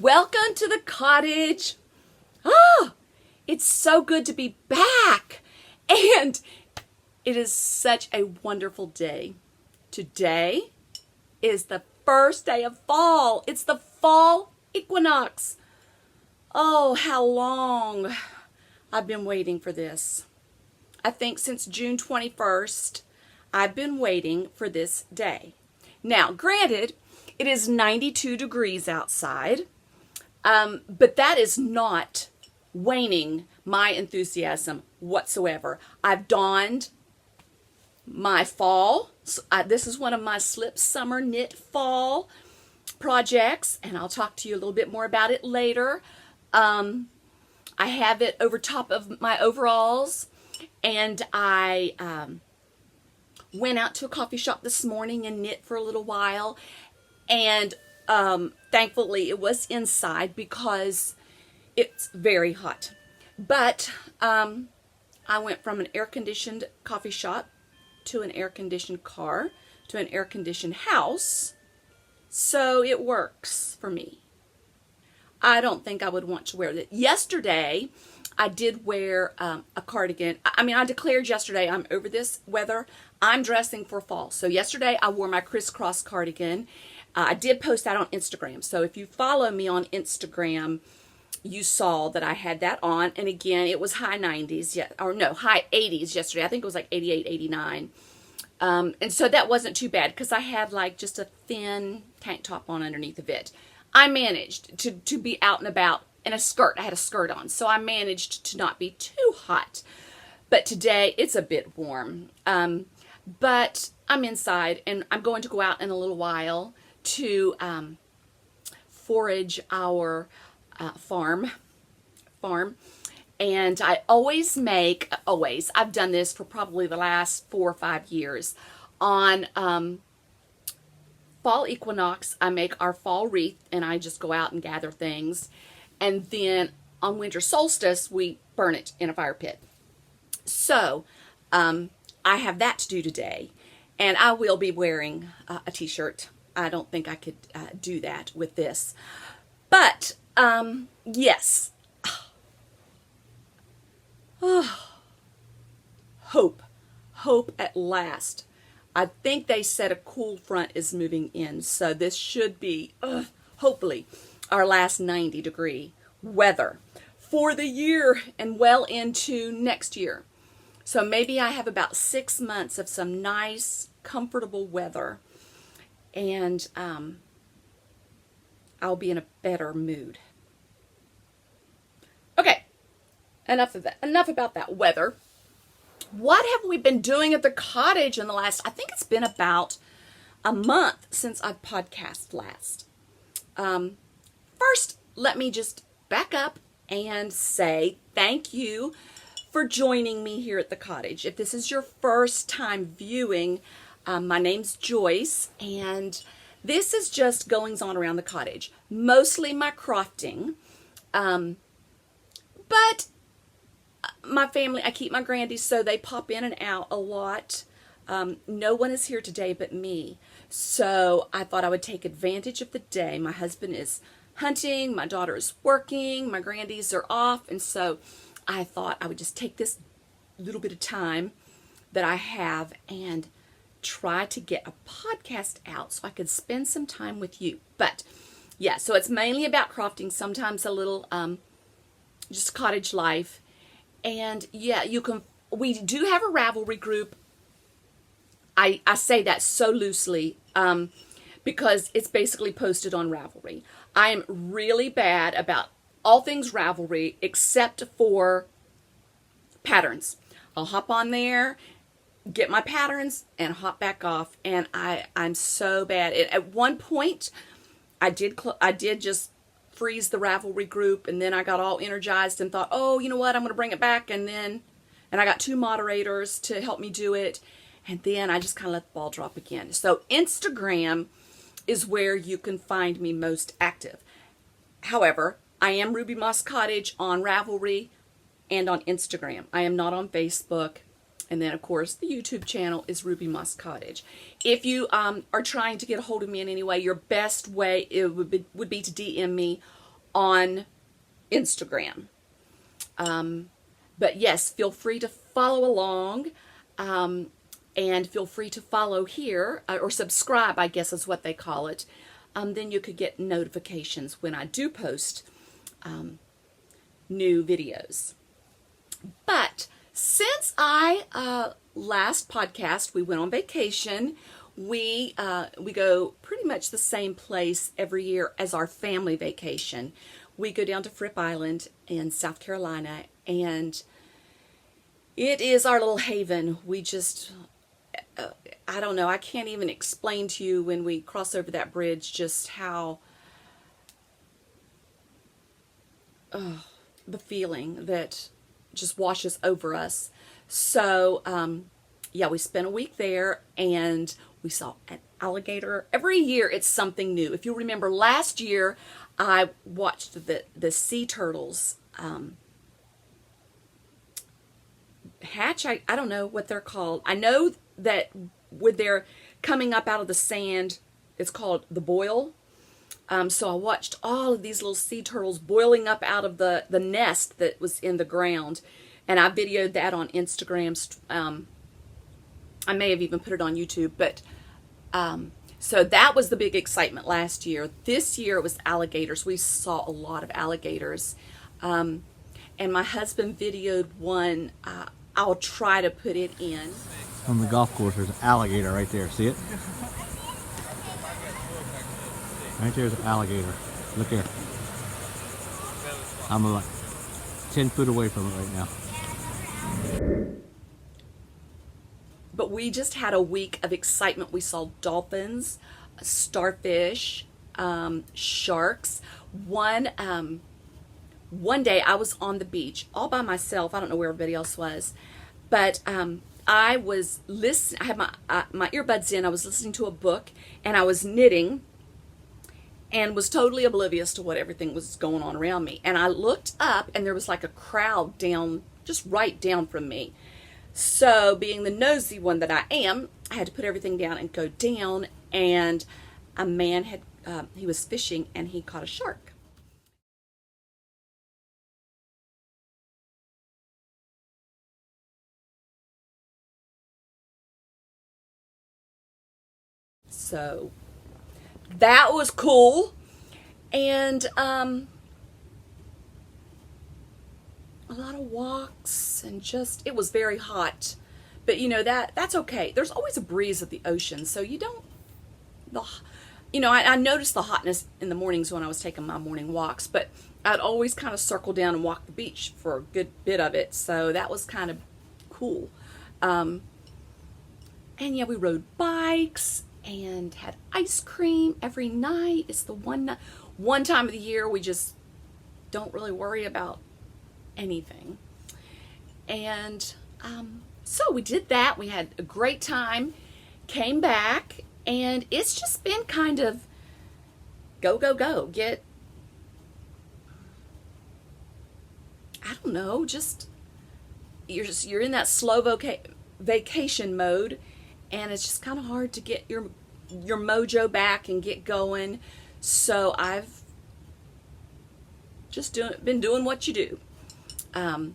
Welcome to the cottage. Ah, it's so good to be back. And it is such a wonderful day. Today is the first day of fall. It's the fall equinox. Oh, how long I've been waiting for this. I think since June 21st, I've been waiting for this day. Now, granted, it is 92 degrees outside, but that is not waning my enthusiasm whatsoever. I've donned my fall. This is one of my slip summer knit fall projects, and I'll talk to you a little bit more about it later. I have it over top of my overalls, and I went out to a coffee shop this morning and knit for a little while, and thankfully it was inside because it's very hot. But I went from an air-conditioned coffee shop to an air-conditioned car to an air-conditioned house, so it works for me. I don't think I would want to wear that. Yesterday, I did wear a cardigan. I declared yesterday I'm over this weather. I'm dressing for fall. So yesterday I wore my crisscross cardigan. I did post that on Instagram. So if you follow me on Instagram, you saw that I had that on. And again, it was high 90s, high 80s yesterday. I think it was like 88, 89. And so that wasn't too bad because I had like just a thin tank top on underneath of it. I managed to be out and about in a skirt. I had a skirt on, so I managed to not be too hot. But today it's a bit warm. But I'm inside, and I'm going to go out in a little while to forage our farm. And I I've done this for probably the last 4 or 5 years. On fall equinox, I make our fall wreath, and I just go out and gather things. And then on winter solstice, we burn it in a fire pit. So I have that to do today, and I will be wearing a t-shirt. I don't think I could do that with this. But, yes. Hope at last. I think they said a cool front is moving in, so this should be, hopefully, our last 90-degree weather for the year and well into next year. So maybe I have about 6 months of some nice, comfortable weather, and I'll be in a better mood. Okay, enough of that. Enough about that weather. What have we been doing at the cottage in the last, I think it's been about a month since I've podcast last. First, let me just back up and say thank you for joining me here at the cottage. If this is your first time viewing, my name's Joyce, and this is just goings on around the cottage. Mostly my crofting, but my family, I keep my grandies, so they pop in and out a lot. No one is here today but me. So I thought I would take advantage of the day. My husband is hunting, my daughter is working, my grandies are off, and so I thought I would just take this little bit of time that I have and try to get a podcast out so I could spend some time with you. But yeah, so it's mainly about crafting, sometimes a little just cottage life. And yeah, we do have a Ravelry group. I say that so loosely because it's basically posted on Ravelry. I am really bad about all things Ravelry except for patterns. I'll hop on there, get my patterns, and hop back off. And I'm so bad. At one point, I did just freeze the Ravelry group, and then I got all energized and thought, oh, you know what, I'm going to bring it back. And I got 2 moderators to help me do it. And then I just kind of let the ball drop again. So Instagram is where you can find me most active. However, I am Ruby Moss Cottage on Ravelry and on Instagram. I am not on Facebook. And then, of course, the YouTube channel is Ruby Moss Cottage. If you are trying to get a hold of me in any way, your best way would be to DM me on Instagram. But yes, feel free to follow along. And feel free to follow here, or subscribe, I guess is what they call it. Then you could get notifications when I do post new videos. But since I last podcast, we went on vacation. We go pretty much the same place every year as our family vacation. We go down to Fripp Island in South Carolina, and it is our little haven. We just... I don't know, I can't even explain to you when we cross over that bridge just how the feeling that just washes over us. So yeah, we spent a week there and we saw an alligator. Every year it's something new. If you remember last year, I watched the sea turtles hatch. I don't know what they're called. I know that when they're coming up out of the sand, it's called the boil. So I watched all of these little sea turtles boiling up out of the nest that was in the ground. And I videoed that on Instagram. I may have even put it on YouTube. But so that was the big excitement last year. This year it was alligators. We saw a lot of alligators. And my husband videoed one. I'll try to put it in. On the golf course, there's an alligator right there. See it? Right there's an alligator. Look here. I'm like 10 foot away from it right now. But we just had a week of excitement. We saw dolphins, starfish, sharks. One day I was on the beach all by myself. I don't know where everybody else was, but I was listening. I had my earbuds in. I was listening to a book, and I was knitting, and was totally oblivious to what everything was going on around me. And I looked up, and there was like a crowd down, just right down from me. So, being the nosy one that I am, I had to put everything down and go down. And a man he was fishing, and he caught a shark. So that was cool. And a lot of walks, and just, it was very hot. But you know, that's okay. There's always a breeze at the ocean, so you don't, I noticed the hotness in the mornings when I was taking my morning walks, but I'd always kind of circle down and walk the beach for a good bit of it, so that was kind of cool. And yeah, we rode bikes and had ice cream every night. It's the one time of the year we just don't really worry about anything. And so we did that. We had a great time, came back, and it's just been kind of go, go, go. I don't know, just you're in that slow vacation mode. and it's just kind of hard to get your mojo back and get going. So I've just been doing what you do. And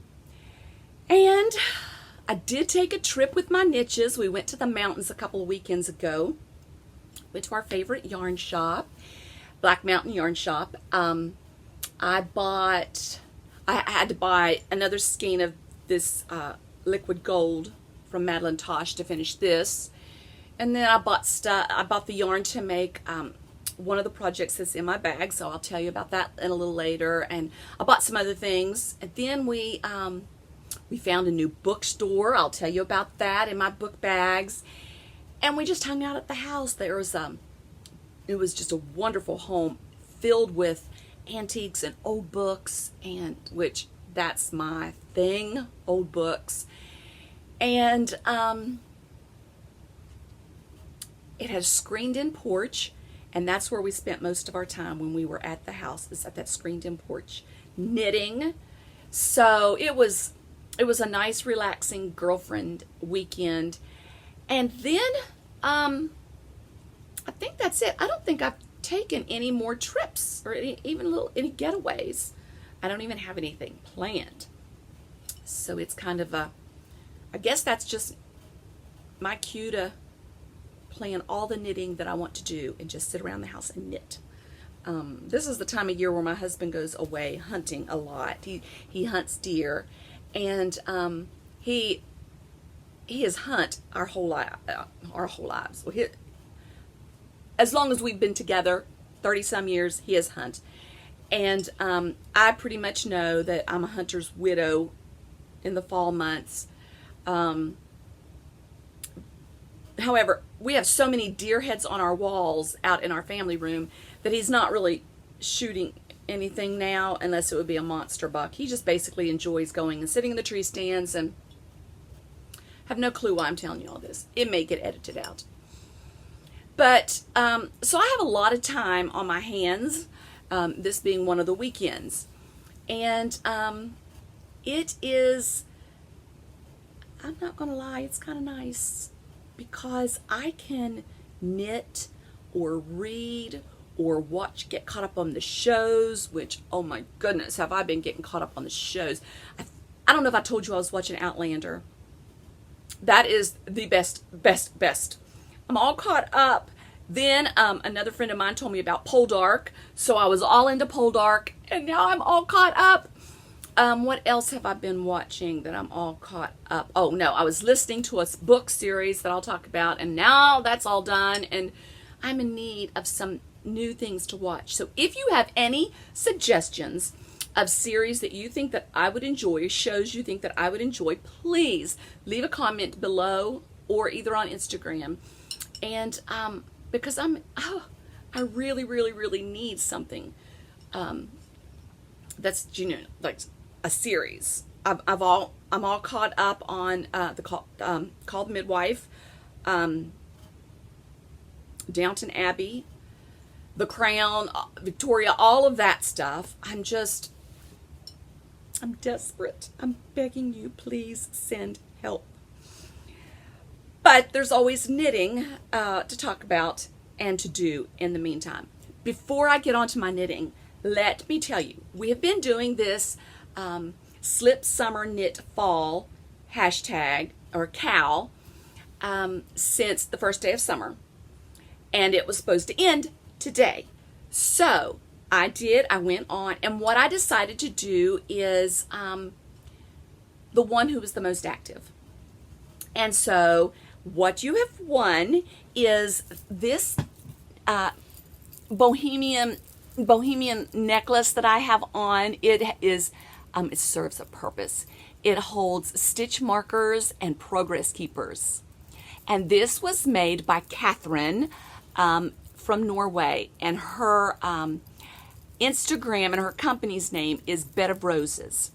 I did take a trip with my niches. We went to the mountains a couple of weekends ago. Went to our favorite yarn shop, Black Mountain Yarn Shop. I had to buy another skein of this liquid gold from Madeline Tosh to finish this. And then I bought the yarn to make one of the projects that's in my bag, so I'll tell you about that in a little later. And I bought some other things. And then we found a new bookstore. I'll tell you about that in my book bags. And we just hung out at the house. It was just a wonderful home filled with antiques and old books, and which that's my thing, old books. And it has a screened-in porch, and that's where we spent most of our time when we were at the house, is at that screened-in porch, knitting. So it was a nice, relaxing girlfriend weekend. And then I think that's it. I don't think I've taken any more trips or any getaways. I don't even have anything planned. So it's kind of I guess that's just my cue to plan all the knitting that I want to do and just sit around the house and knit. This is the time of year where my husband goes away hunting a lot. He hunts deer, and he has hunt our whole lives. Well, as long as we've been together, 30-some years, he has hunt. And I pretty much know that I'm a hunter's widow in the fall months. However, we have so many deer heads on our walls out in our family room that he's not really shooting anything now unless it would be a monster buck. He just basically enjoys going and sitting in the tree stands, and have no clue why I'm telling you all this. It may get edited out. But, so I have a lot of time on my hands, this being one of the weekends. And it is, I'm not going to lie, it's kind of nice because I can knit or read or get caught up on the shows, which, oh my goodness, have I been getting caught up on the shows. I don't know if I told you I was watching Outlander. That is the best. I'm all caught up. Then another friend of mine told me about Poldark, so I was all into Poldark, and now I'm all caught up. What else have I been watching that I'm all caught up? Oh, no, I was listening to a book series that I'll talk about, and now that's all done, and I'm in need of some new things to watch. So if you have any suggestions of series that you think that I would enjoy, shows you think that I would enjoy, please leave a comment below or either on Instagram. And because I really need something that's, you know, like a series. I'm all caught up on Call the Midwife, Downton Abbey, The Crown, Victoria, all of that stuff. I'm desperate. I'm begging you, please send help. But there's always knitting to talk about and to do in the meantime. Before I get on to my knitting, let me tell you, we have been doing this Slip Summer Knit Fall hashtag, or CAL, since the first day of summer. And it was supposed to end today. So I went on, and what I decided to do is the one who was the most active. And so what you have won is this bohemian necklace that I have on. It serves a purpose. It holds stitch markers and progress keepers. And this was made by Catherine from Norway, and her Instagram and her company's name is Bed of Roses.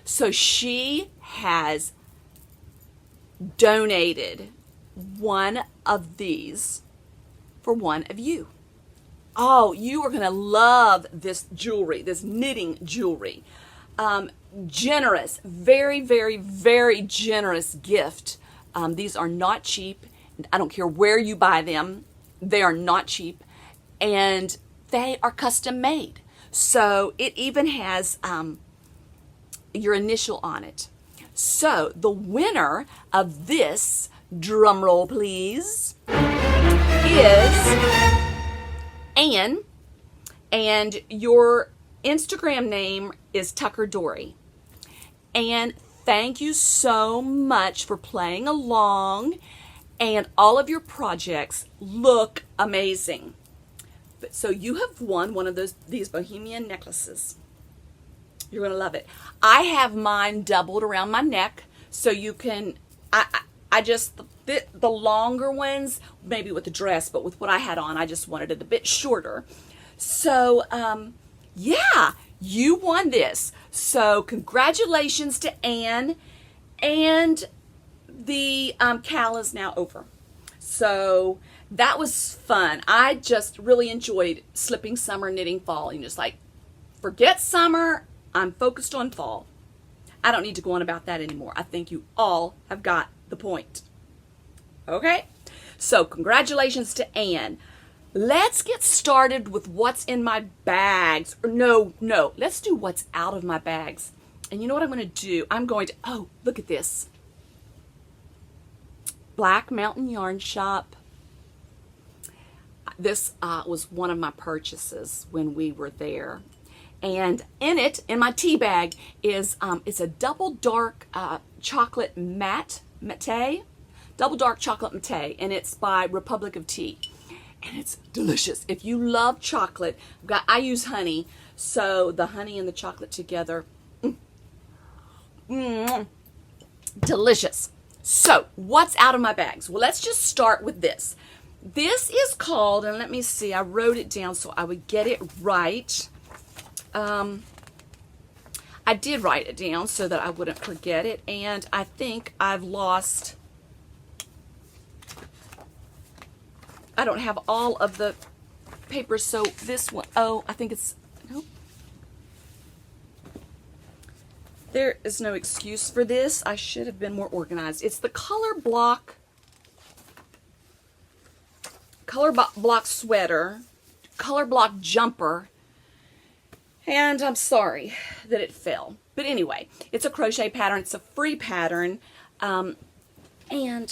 So she has donated one of these for one of you. Oh, you are going to love this jewelry, this knitting jewelry. Generous, very, very, very generous gift. These are not cheap, I don't care where you buy them. They are not cheap, and they are custom made. So it even has your initial on it. So the winner of this, drum roll please, is Anne, and your Instagram name is Tucker Dory. And thank you so much for playing along, and all of your projects look amazing. But so you have won one of these bohemian necklaces. You're going to love it. I have mine doubled around my neck, so you can, I just, the longer ones, maybe with the dress, but with what I had on, I just wanted it a bit shorter. So, yeah, you won this. So congratulations to Anne, and the cal is now over. So that was fun. I just really enjoyed slipping summer, knitting fall, and just like, forget summer, I'm focused on fall. I don't need to go on about that anymore. I think you all have got the point. Okay? So congratulations to Anne. Let's get started with what's in my bags. Or no, let's do what's out of my bags. And you know what I'm going to do? I'm going to, oh, look at this. Black Mountain Yarn Shop. This was one of my purchases when we were there. And in it, in my tea bag, is it's a double dark chocolate mate, double dark chocolate mate, and it's by Republic of Tea. And it's delicious. If you love chocolate, I use honey, so the honey and the chocolate together, delicious. So, what's out of my bags? Well, let's just start with this. This is called, and let me see, I wrote it down so I would get it right. I did write it down so that I wouldn't forget it, and I think I've lost, I don't have all of the papers, so this one, oh, I think it's, nope. There is no excuse for this. I should have been more organized. It's the color block sweater, color block jumper, and I'm sorry that it fell. But anyway, it's a crochet pattern. It's a free pattern. And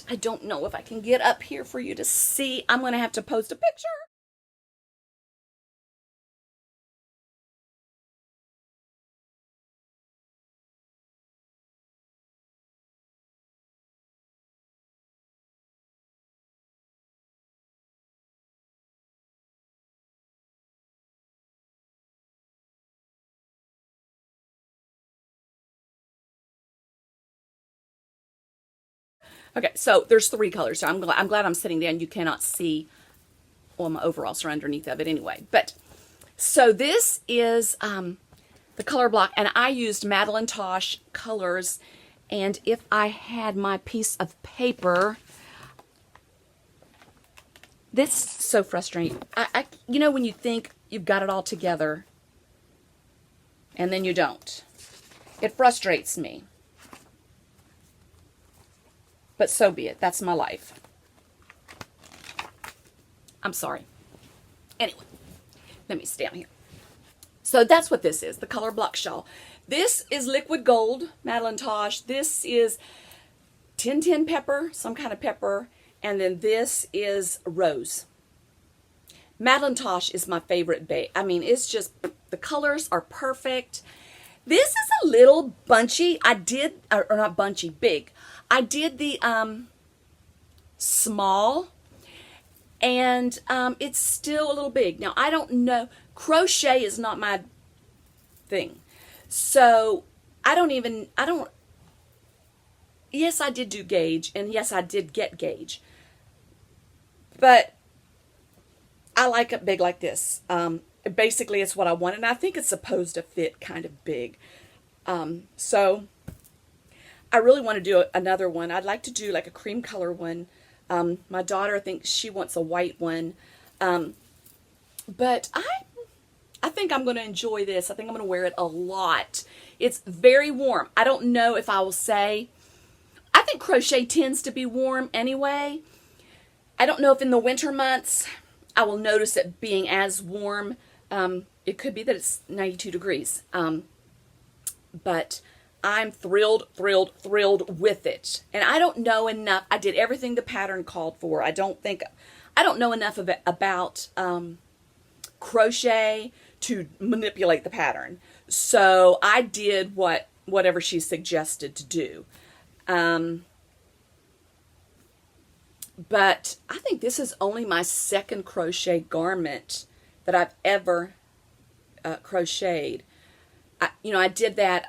I don't know if I can get up here for you to see. I'm going to have to post a picture. Okay, so there's 3 colors. So I'm glad I'm sitting down. You cannot see, well, my overalls are underneath of it anyway. But so this is the color block, and I used Madeline Tosh colors. And if I had my piece of paper, this is so frustrating. You know when you think you've got it all together, and then you don't. It frustrates me. But so be it. That's my life. I'm sorry. Anyway, let me stay down here. So that's what this is, the color block shawl. This is liquid gold, Madeline Tosh. This is 1010 pepper, some kind of pepper. And then this is rose. Madeline Tosh is my favorite bait. I mean, it's just, the colors are perfect. This is a little bunchy. I did, or not bunchy, big. I did the small, and it's still a little big. Now, I don't know. Crochet is not my thing. So, yes, I did do gauge, and yes, I did get gauge. But I like it big like this. Basically, it's what I want, and I think it's supposed to fit kind of big. So I really want to do another one. I'd like to do like a cream color one. My daughter thinks she wants a white one. But I think I'm going to enjoy this. I think I'm going to wear it a lot. It's very warm. I don't know if I will say, I think crochet tends to be warm anyway. I don't know if in the winter months I will notice it being as warm. It could be that it's 92 degrees. But I'm thrilled with it. And I don't know enough. I did everything the pattern called for. I don't know enough about crochet to manipulate the pattern. So I did whatever she suggested to do. But I think this is only my second crochet garment that I've ever crocheted. I did that,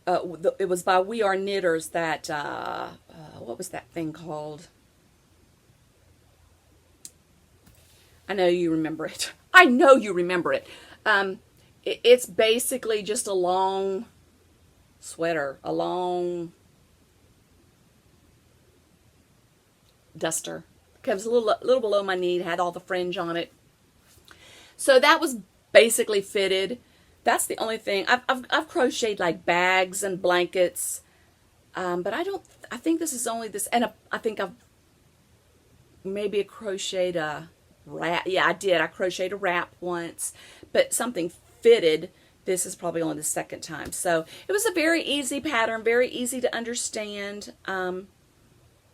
it was by We Are Knitters, that, what was that thing called? I know you remember it. I know you remember it. It's basically just a long sweater, a long duster. Comes a little below my knee, had all the fringe on it. So that was basically fitted. That's the only thing. I've crocheted like bags and blankets, but I think this is only this, and I think I've maybe crocheted a wrap. Yeah, I did. I crocheted a wrap once, but something fitted. This is probably only the second time. So it was a very easy pattern, very easy to understand.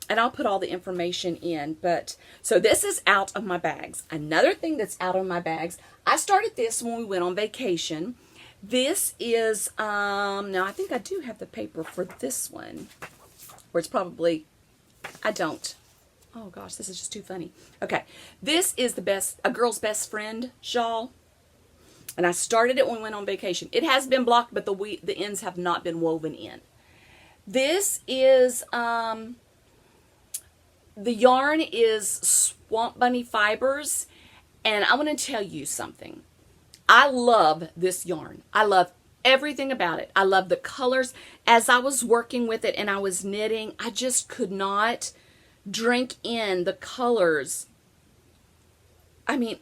And I'll put all the information in. But so this is out of my bags. Another thing that's out of my bags, I started this when we went on vacation. This is, now I think I do have the paper for this one, where it's probably, I don't. Oh gosh, this is just too funny. Okay, this is a girl's best friend shawl. And I started it when we went on vacation. It has been blocked, but the ends have not been woven in. This is, the yarn is Swamp Bunny Fibers, and I want to tell you something. I love this yarn. I love everything about it. I love the colors. As I was working with it and I was knitting, I just could not drink in the colors. I mean,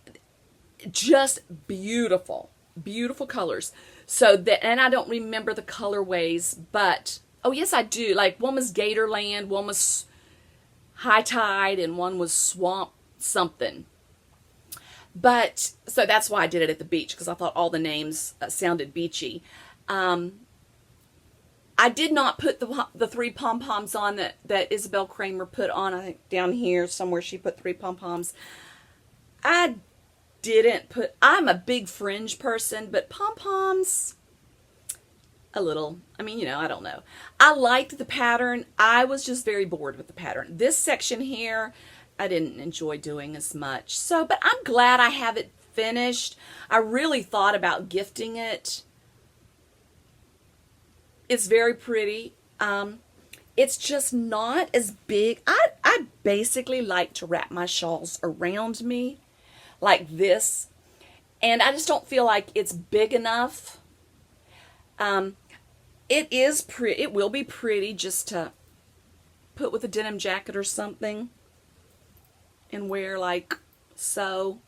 just beautiful, beautiful colors. So that, and I don't remember the colorways, but, oh yes I do. Like one was Gatorland, one was High Tide, and one was Swamp something. But, so that's why I did it at the beach, because I thought all the names sounded beachy. I did not put the 3 pom-poms on that Isabel Kramer put on. I think down here somewhere she put 3 pom-poms. I didn't put, I'm a big fringe person, but pom-poms, a little. I mean, I don't know. I liked the pattern. I was just very bored with the pattern. This section here, I didn't enjoy doing as much. So, but I'm glad I have it finished. I really thought about gifting it. It's very pretty. It's just not as big. I basically like to wrap my shawls around me like this. And I just don't feel like it's big enough. It is pretty. It will be pretty just to put with a denim jacket or something and wear like so.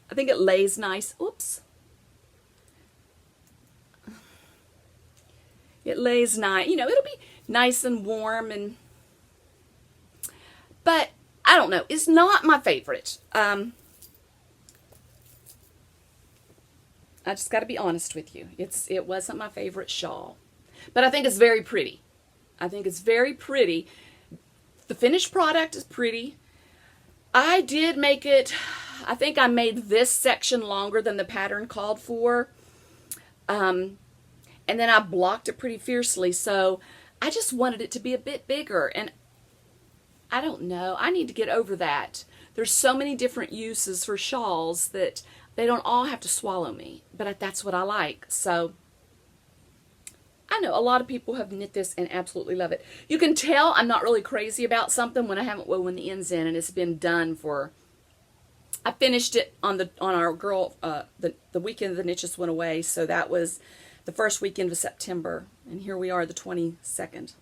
I think it lays nice. Oops. It lays nice. It'll be nice and warm, but I don't know. It's not my favorite. I just got to be honest with you. It wasn't my favorite shawl. But I think it's very pretty. I think it's very pretty. The finished product is pretty. I did make it, I think I made this section longer than the pattern called for. And then I blocked it pretty fiercely. So I just wanted it to be a bit bigger. And I don't know. I need to get over that. There's so many different uses for shawls that they don't all have to swallow me, but that's what I like. So I know a lot of people have knit this and absolutely love it. You can tell I'm not really crazy about something when I haven't woven the ends in, and it's been done for, I finished it on our girl, the weekend the knit just went away, so that was the first weekend of September, and here we are the 22nd.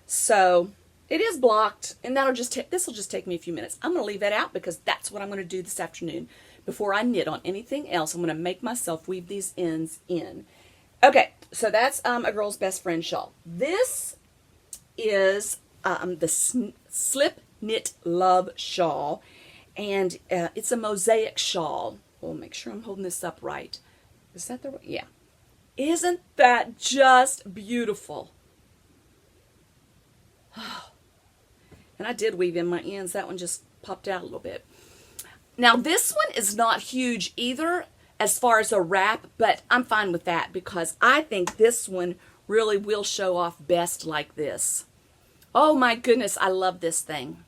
So it is blocked, and this will just take me a few minutes. I'm going to leave that out because that's what I'm going to do this afternoon. Before I knit on anything else, I'm going to make myself weave these ends in. Okay, so that's a girl's best friend shawl. This is Slip Knit Love Shawl, and it's a mosaic shawl. We'll make sure I'm holding this up right. Is that the right? Yeah. Isn't that just beautiful? And I did weave in my ends. That one just popped out a little bit. Now this one is not huge either as far as a wrap, but I'm fine with that because I think this one really will show off best like this. Oh my goodness, I love this thing.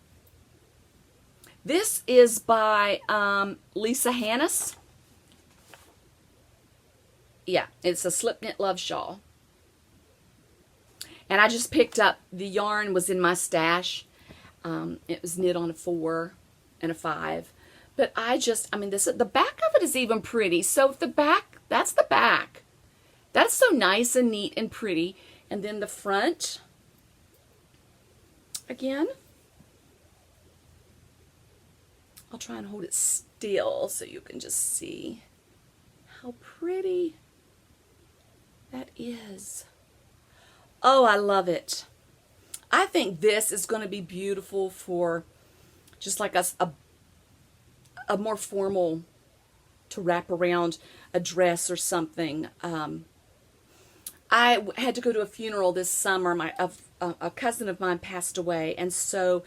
This is by Lisa Hannis. Yeah, it's a Slip Knit Love Shawl. And I just picked up, the yarn was in my stash. It was knit on a 4 and a 5. But I mean, the back of it is even pretty. So if the back, that's the back. That's so nice and neat and pretty. And then the front, again. I'll try and hold it still so you can just see how pretty that is. Oh, I love it. I think this is going to be beautiful for just like a more formal, to wrap around a dress or something. I had to go to a funeral this summer. A cousin of mine passed away, and so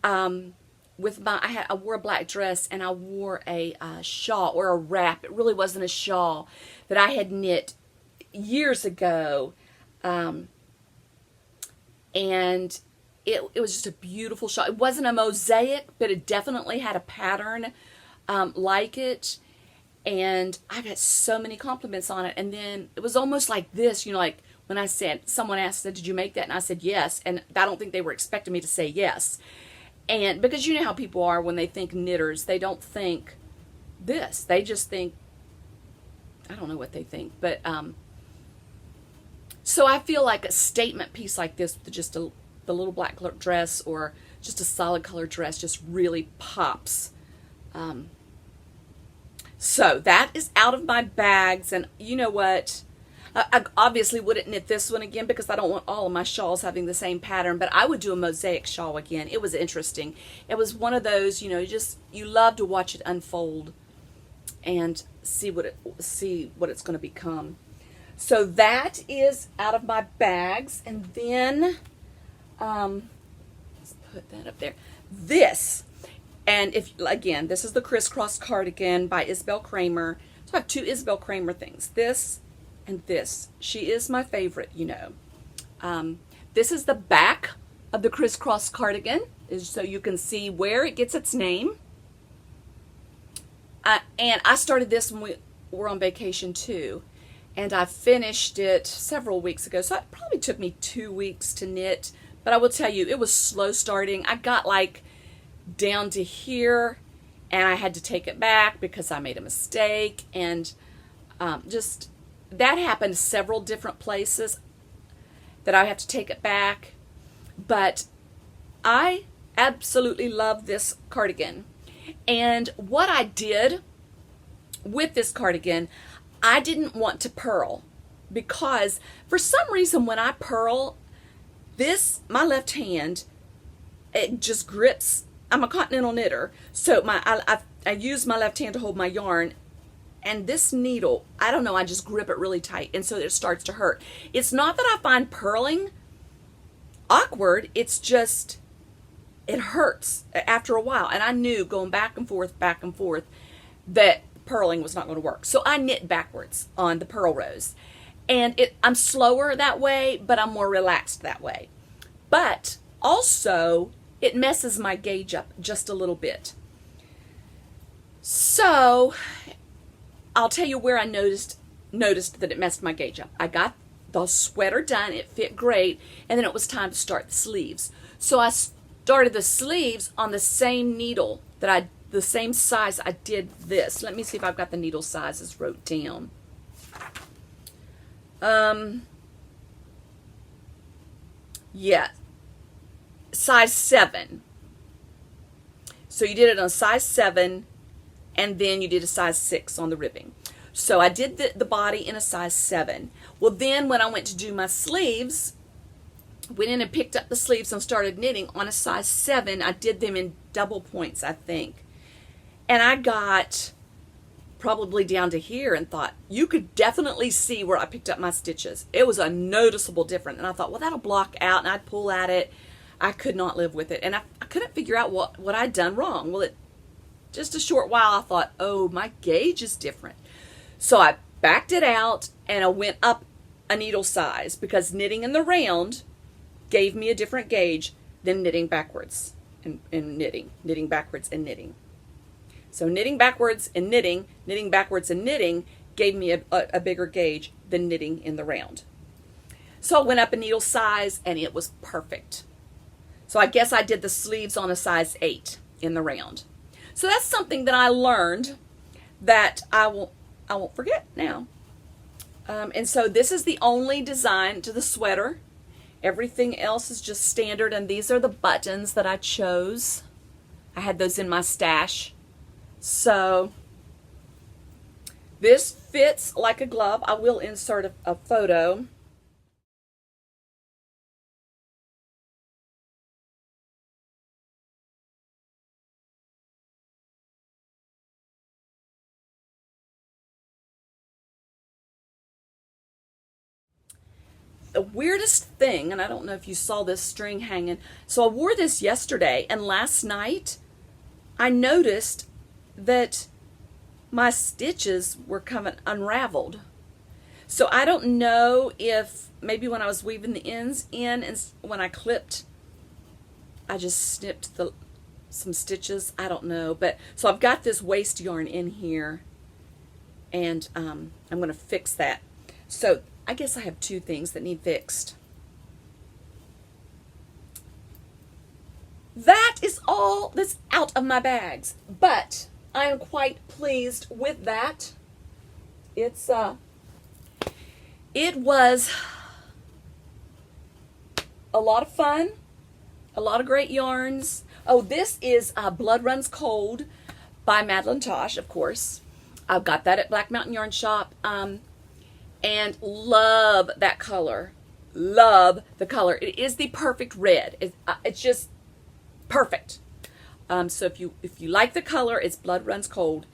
I wore a black dress and I wore a shawl or a wrap. It really wasn't a shawl that I had knit years ago, and it was just a beautiful shawl. It wasn't a mosaic, but it definitely had a pattern like it. And I got so many compliments on it. And then it was almost like this, you know, like when I said, someone asked, did you make that? And I said, yes. And I don't think they were expecting me to say yes. And because you know how people are when they think knitters, they don't think this. They just think, I don't know what they think. But, so I feel like a statement piece like this with just the little black dress or just a solid color dress just really pops. So that is out of my bags, and you know what? I obviously wouldn't knit this one again because I don't want all of my shawls having the same pattern, but I would do a mosaic shawl again. It was interesting. It was one of those, you know, you love to watch it unfold and see what it's going to become. So that is out of my bags, and then let's put that up there. This. And this is the Crisscross Cardigan by Isabel Kramer. So I have 2 Isabel Kramer things. This and this. She is my favorite, you know. This is the back of the Crisscross Cardigan, so you can see where it gets its name. And I started this when we were on vacation too. And I finished it several weeks ago. So it probably took me 2 weeks to knit. But I will tell you, it was slow starting. I got like down to here and I had to take it back because I made a mistake, and just that happened several different places that I have to take it back. But I absolutely love this cardigan, and what I did with this cardigan, I didn't want to purl because for some reason when I purl this, my left hand, it just grips. I'm a continental knitter, so I use my left hand to hold my yarn, and this needle, I don't know, I just grip it really tight, and so it starts to hurt. It's not that I find purling awkward, it's just, it hurts after a while, and I knew going back and forth, that purling was not going to work. So I knit backwards on the purl rows, and I'm slower that way, but I'm more relaxed that way. But also, it messes my gauge up just a little bit. So I'll tell you where I noticed that it messed my gauge up. I got the sweater done, it fit great, and then it was time to start the sleeves. So I started the sleeves on the same needle the same size I did this. Let me see if I've got the needle sizes wrote down. Yeah. Size 7. So you did it on size 7, and then you did a size 6 on the ribbing. So I did the body in a size 7. Well, then when I went to do my sleeves, went in and picked up the sleeves and started knitting on a size 7. I did them in double points, I think. And I got probably down to here and thought, you could definitely see where I picked up my stitches. It was a noticeable difference. And I thought, well, that'll block out, and I'd pull at it. I could not live with it. And I couldn't figure out what I'd done wrong. Well, just a short while, I thought, oh, my gauge is different. So I backed it out, and I went up a needle size, because knitting in the round gave me a different gauge than knitting backwards and knitting backwards and knitting. So knitting backwards and knitting backwards and knitting gave me a bigger gauge than knitting in the round. So I went up a needle size, and it was perfect. So I guess I did the sleeves on a size 8 in the round. So that's something that I learned that I won't forget now. And so this is the only design to the sweater. Everything else is just standard, and these are the buttons that I chose. I had those in my stash. So this fits like a glove. I will insert a photo. The weirdest thing, and I don't know if you saw this string hanging, so I wore this yesterday, and last night I noticed that my stitches were coming unraveled. So I don't know if maybe when I was weaving the ends in, and when I clipped, I just snipped some stitches. I don't know. But so I've got this waste yarn in here, and I'm going to fix that. So I guess I have 2 things that need fixed. That is all that's out of my bags, but I am quite pleased with that. It was a lot of fun, a lot of great yarns. Oh, this is Blood Runs Cold by Madeline Tosh, of course. I've got that at Black Mountain Yarn Shop, and love that color. Love the color. It is the perfect red. It's just perfect. So if you like the color, it's Blood Runs Cold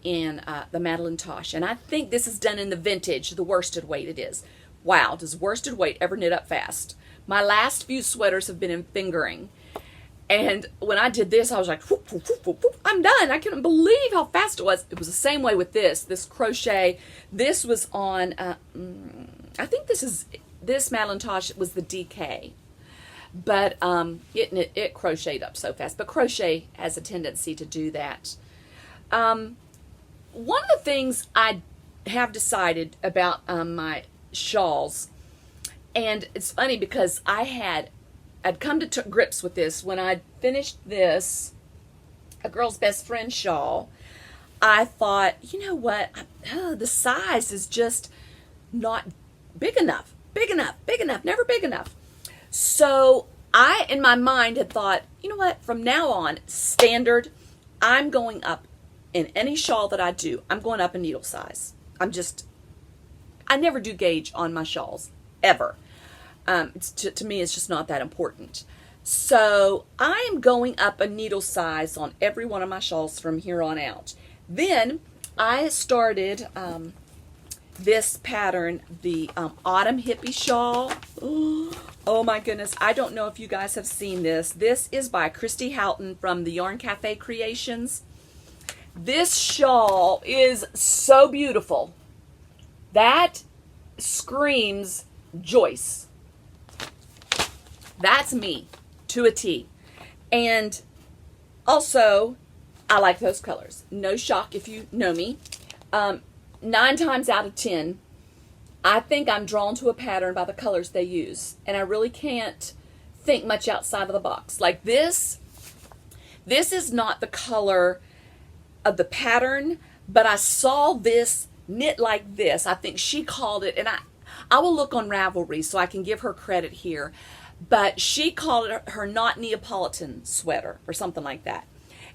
in the Madeline Tosh. And I think this is done in the vintage, the worsted weight it is. Wow, does worsted weight ever knit up fast? My last few sweaters have been in fingering. And when I did this, I was like, whoop, whoop, whoop, whoop, whoop, I'm done. I couldn't believe how fast it was. It was the same way with this crochet. This was on, I think this Madeline Tosh was the DK. But it crocheted up so fast. But crochet has a tendency to do that. One of the things I have decided about my shawls, and it's funny because I'd come to grips with this when I finished this, A Girl's Best Friend shawl. I thought, you know what, the size is just not big enough, never big enough. So I, in my mind, had thought, you know what, from now on, standard, I'm going up in any shawl that I do, I'm going up a needle size. I never do gauge on my shawls, ever. To me, it's just not that important. So I'm going up a needle size on every one of my shawls from here on out. Then I started this pattern, the Autumn Hippie Shawl. Oh my goodness, I don't know if you guys have seen this. This is by Christy Houghton from the Yarn Cafe Creations. This shawl is so beautiful. That screams Joyce. That's me to a T. And also, I like those colors. No shock if you know me. 9 times out of 10, I think I'm drawn to a pattern by the colors they use. And I really can't think much outside of the box. Like this is not the color of the pattern, but I saw this knit like this. I think she called it, and I will look on Ravelry so I can give her credit here. But she called it her Not Neapolitan sweater or something like that.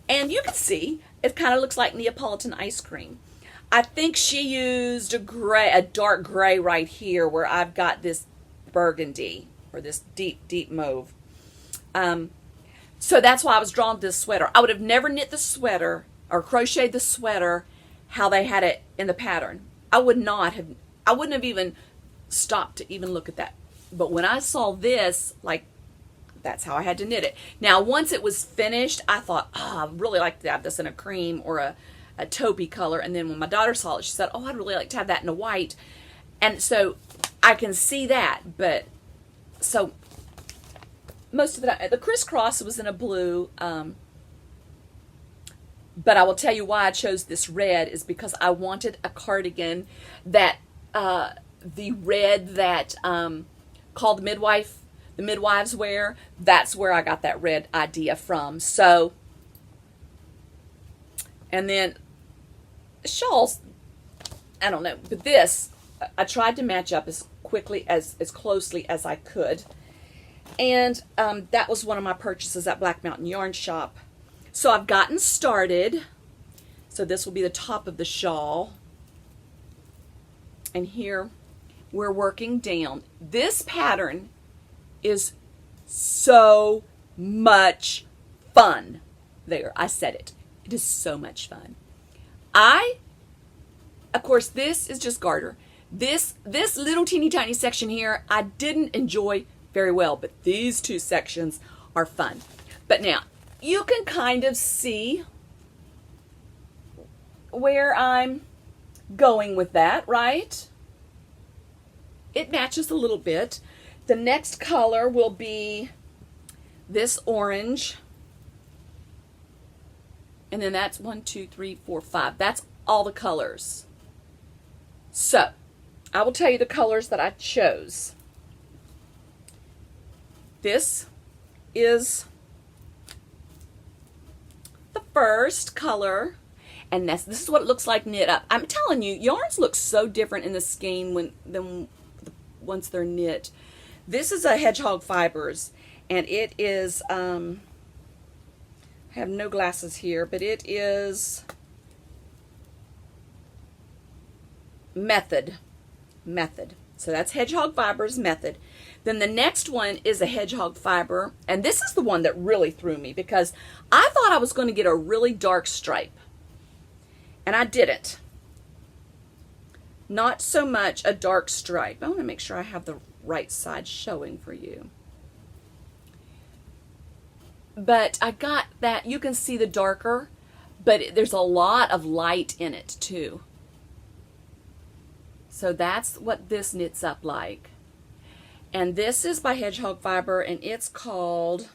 And you can see it kind of looks like Neapolitan ice cream. I think she used a dark gray right here where I've got this burgundy. or this deep, deep mauve. So that's why I was drawn to this sweater. I would have never knit the sweater or crocheted the sweater how they had it in the pattern. I wouldn't have even stopped to even look at that. But when I saw this, like, that's how I had to knit it. Now, once it was finished, I thought, oh, I'd really like to have this in a cream or a taupey color. And then when my daughter saw it, she said, oh, I'd really like to have that in a white. And so I can see that. But so most of it, the crisscross was in a blue. But I will tell you why I chose this red is because I wanted a cardigan that the red that called the midwives wear. That's where I got that red idea from. So, and then shawls, I don't know, but this I tried to match up as quickly as closely as I could, and that was one of my purchases at Black Mountain Yarn Shop. So I've gotten started. So this will be the top of the shawl. And here we're working down. This pattern is so much fun. There, I said it. It is so much fun. Of course, this is just garter. This little teeny tiny section here, I didn't enjoy very well, but these two sections are fun. But now, you can kind of see where I'm going with that, right? It matches a little bit. The next color will be this orange. And then that's 1, 2, 3, 4, 5. That's all the colors. So, I will tell you the colors that I chose. This is the first color, and this is what it looks like knit up. I'm telling you, yarns look so different in the skein once they're knit. This is a hedgehog fibers, and it is I have no glasses here, but it is method. So that's hedgehog fibers method. Then the next one is a hedgehog fiber, and this is the one that really threw me because I thought I was going to get a really dark stripe, and I didn't. Not so much a dark stripe. I want to make sure I have the right side showing for you. But I got that. You can see the darker, but there's a lot of light in it too. So that's what this knits up like. And this is by Hedgehog Fiber, and it's called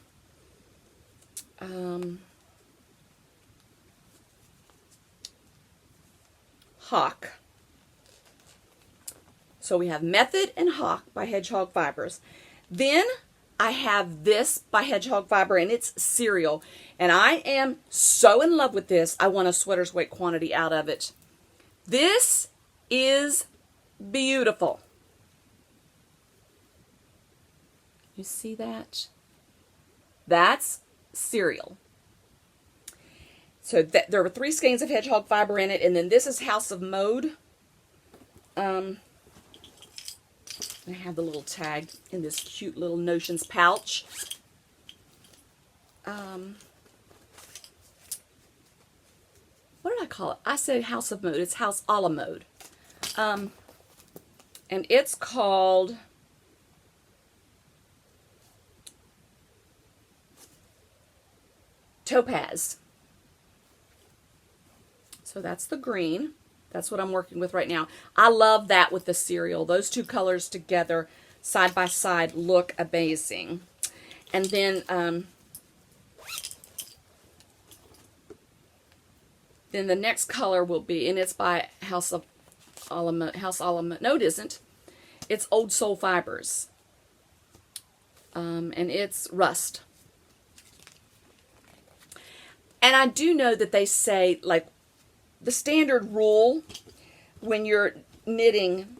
Hawk. So we have Method and Hawk by Hedgehog Fibers. Then I have this by Hedgehog Fiber, and it's cereal. And I am so in love with this, I want a sweater's weight quantity out of it. This is beautiful. You see that? That's cereal. So there were 3 skeins of Hedgehog Fiber in it, and then this is House of Mode. I have the little tag in this cute little Notions pouch. What did I call it? I said House of Mode. It's House a la Mode. And it's called Topaz. So that's the green. That's what I'm working with right now. I love that with the cereal. Those two colors together, side by side, look amazing. And then the next color will be, and it's by House a la Mode. No, it isn't. It's Old Soul Fibers. And it's Rust. And I do know that they say, like, the standard rule when you're knitting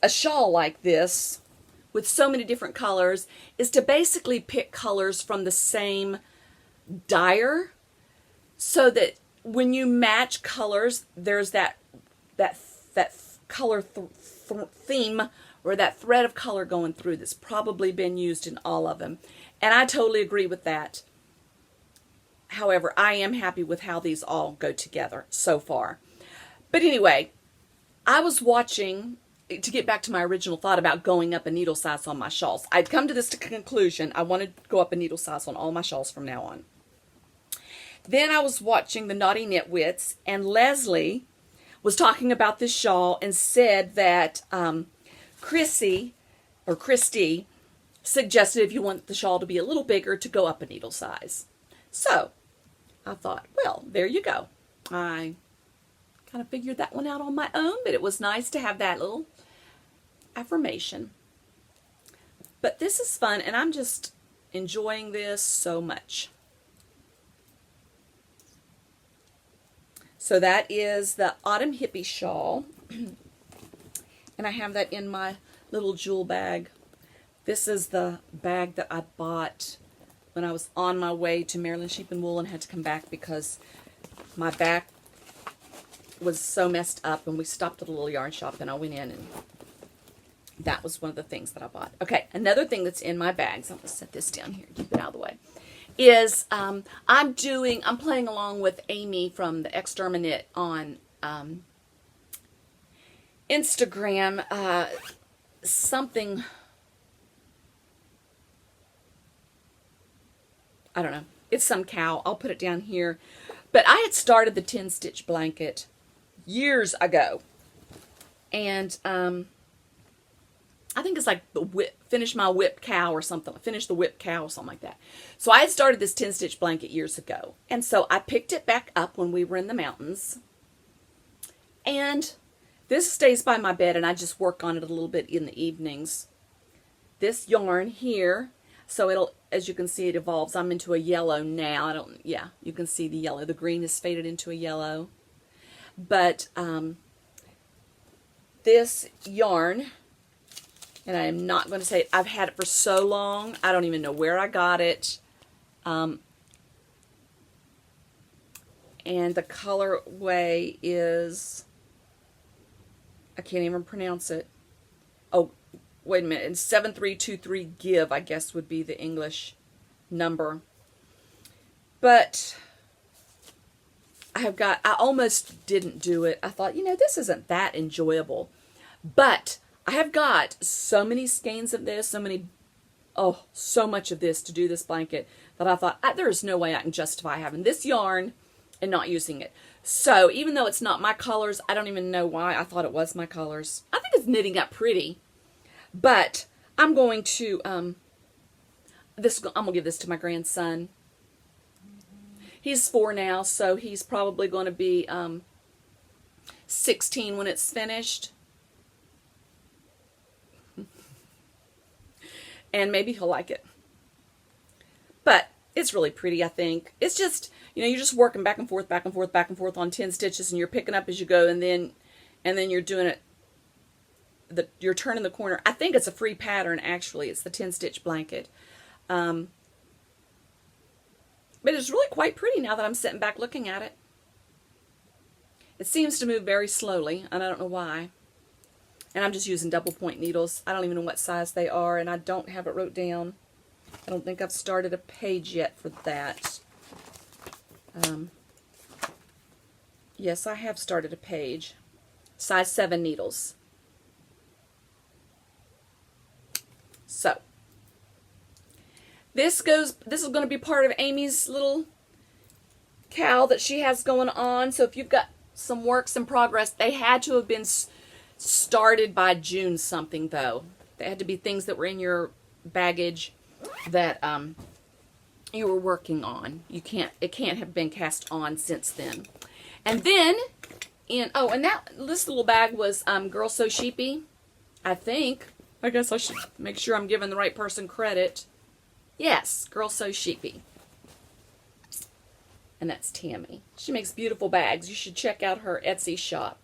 a shawl like this with so many different colors is to basically pick colors from the same dyer so that when you match colors, there's that color theme or that thread of color going through that's probably been used in all of them. And I totally agree with that. However, I am happy with how these all go together so far. But anyway, I was watching, to get back to my original thought about going up a needle size on my shawls. I'd come to this conclusion. I wanted to go up a needle size on all my shawls from now on. Then I was watching the Naughty Knitwits, and Leslie was talking about this shawl and said that Christy suggested if you want the shawl to be a little bigger to go up a needle size. So I thought, well, there you go. I kind of figured that one out on my own, but it was nice to have that little affirmation. But this is fun, and I'm just enjoying this so much. So that is the Autumn Hippie shawl, and I have that in my little jewel bag. This is the bag that I bought when I was on my way to Maryland Sheep and Wool and had to come back because my back was so messed up, and we stopped at a little yarn shop, and I went in, and that was one of the things that I bought. Okay, another thing that's in my bags, I'm going to set this down here, keep it out of the way, is I'm playing along with Amy from the Exterminate on Instagram, something, I don't know, it's some cow, I'll put it down here, but I had started the 10-stitch blanket years ago, and I think it's like the finish my whip cow or something. Finish the whip cow or something like that. So I had started this 10-stitch blanket years ago. And so I picked it back up when we were in the mountains. And this stays by my bed, and I just work on it a little bit in the evenings. This yarn here, so it'll, as you can see, it evolves. I'm into a yellow now. Yeah, you can see the yellow. The green is faded into a yellow. But this yarn, and I am not going to say it, I've had it for so long, I don't even know where I got it. And the colorway is, I can't even pronounce it. Oh, wait a minute. And 7323 Give, I guess, would be the English number. But I almost didn't do it. I thought, this isn't that enjoyable. But I have got so many skeins of this, so much of this to do this blanket that I thought, there is no way I can justify having this yarn and not using it. So even though it's not my colors, I don't even know why I thought it was my colors. I think it's knitting up pretty, but I'm going to, I'm going to give this to my grandson. He's 4 now, so he's probably going to be 16 when it's finished. And maybe he'll like it. But it's really pretty, I think. It's just, you're just working back and forth, back and forth, back and forth on 10 stitches, and you're picking up as you go, and then you're doing it, you're turning the corner. I think it's a free pattern, actually. It's the 10-stitch blanket. But it's really quite pretty now that I'm sitting back looking at it. It seems to move very slowly, and I don't know why. And I'm just using double point needles. I don't even know what size they are, and I don't have it wrote down. I don't think I've started a page yet for that. Yes, I have started a page. Size 7 needles. So, this is going to be part of Amy's little cow that she has going on. So if you've got some works in progress, they had to have been started by June something, though. They had to be things that were in your baggage that you were working on. It can't have been cast on since then. And then this little bag was Girl So Sheepy, I think. I guess I should make sure I'm giving the right person credit. Yes, Girl So Sheepy. And that's Tammy. She makes beautiful bags. You should check out her Etsy shop.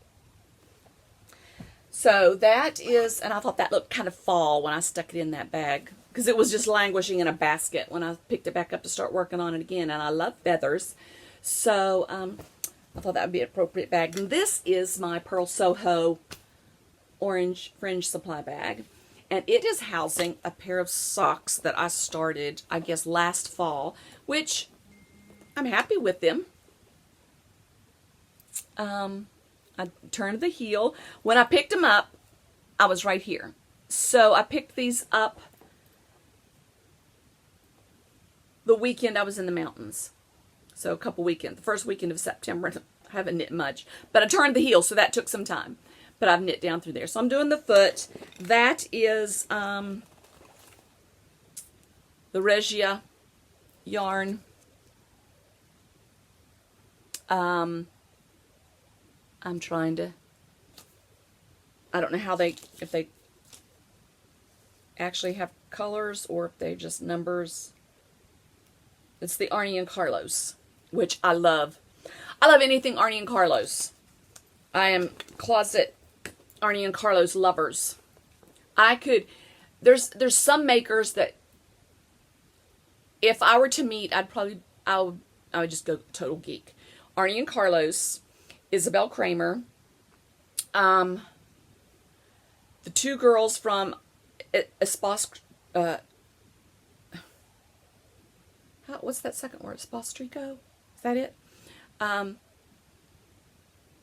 So that is, and I thought that looked kind of fall when I stuck it in that bag, because it was just languishing in a basket when I picked it back up to start working on it again, and I love feathers. So I thought that would be an appropriate bag. And this is my Pearl Soho orange fringe supply bag. And it is housing a pair of socks that I started, I guess, last fall, which I'm happy with them. I turned the heel. When I picked them up, I was right here. So I picked these up the weekend I was in the mountains. So a couple weekends. The first weekend of September. I haven't knit much. But I turned the heel, so that took some time. But I've knit down through there. So I'm doing the foot. That is the Regia yarn. I'm trying to, I don't know how if they actually have colors or if they just numbers. It's the Arnie and Carlos, which I love. I love anything Arnie and Carlos. I am closet Arnie and Carlos lovers. There's some makers that if I were to meet, I would just go total geek. Arnie and Carlos, Isabel Kramer, the two girls from what's that second word? Espostrico? Is that it?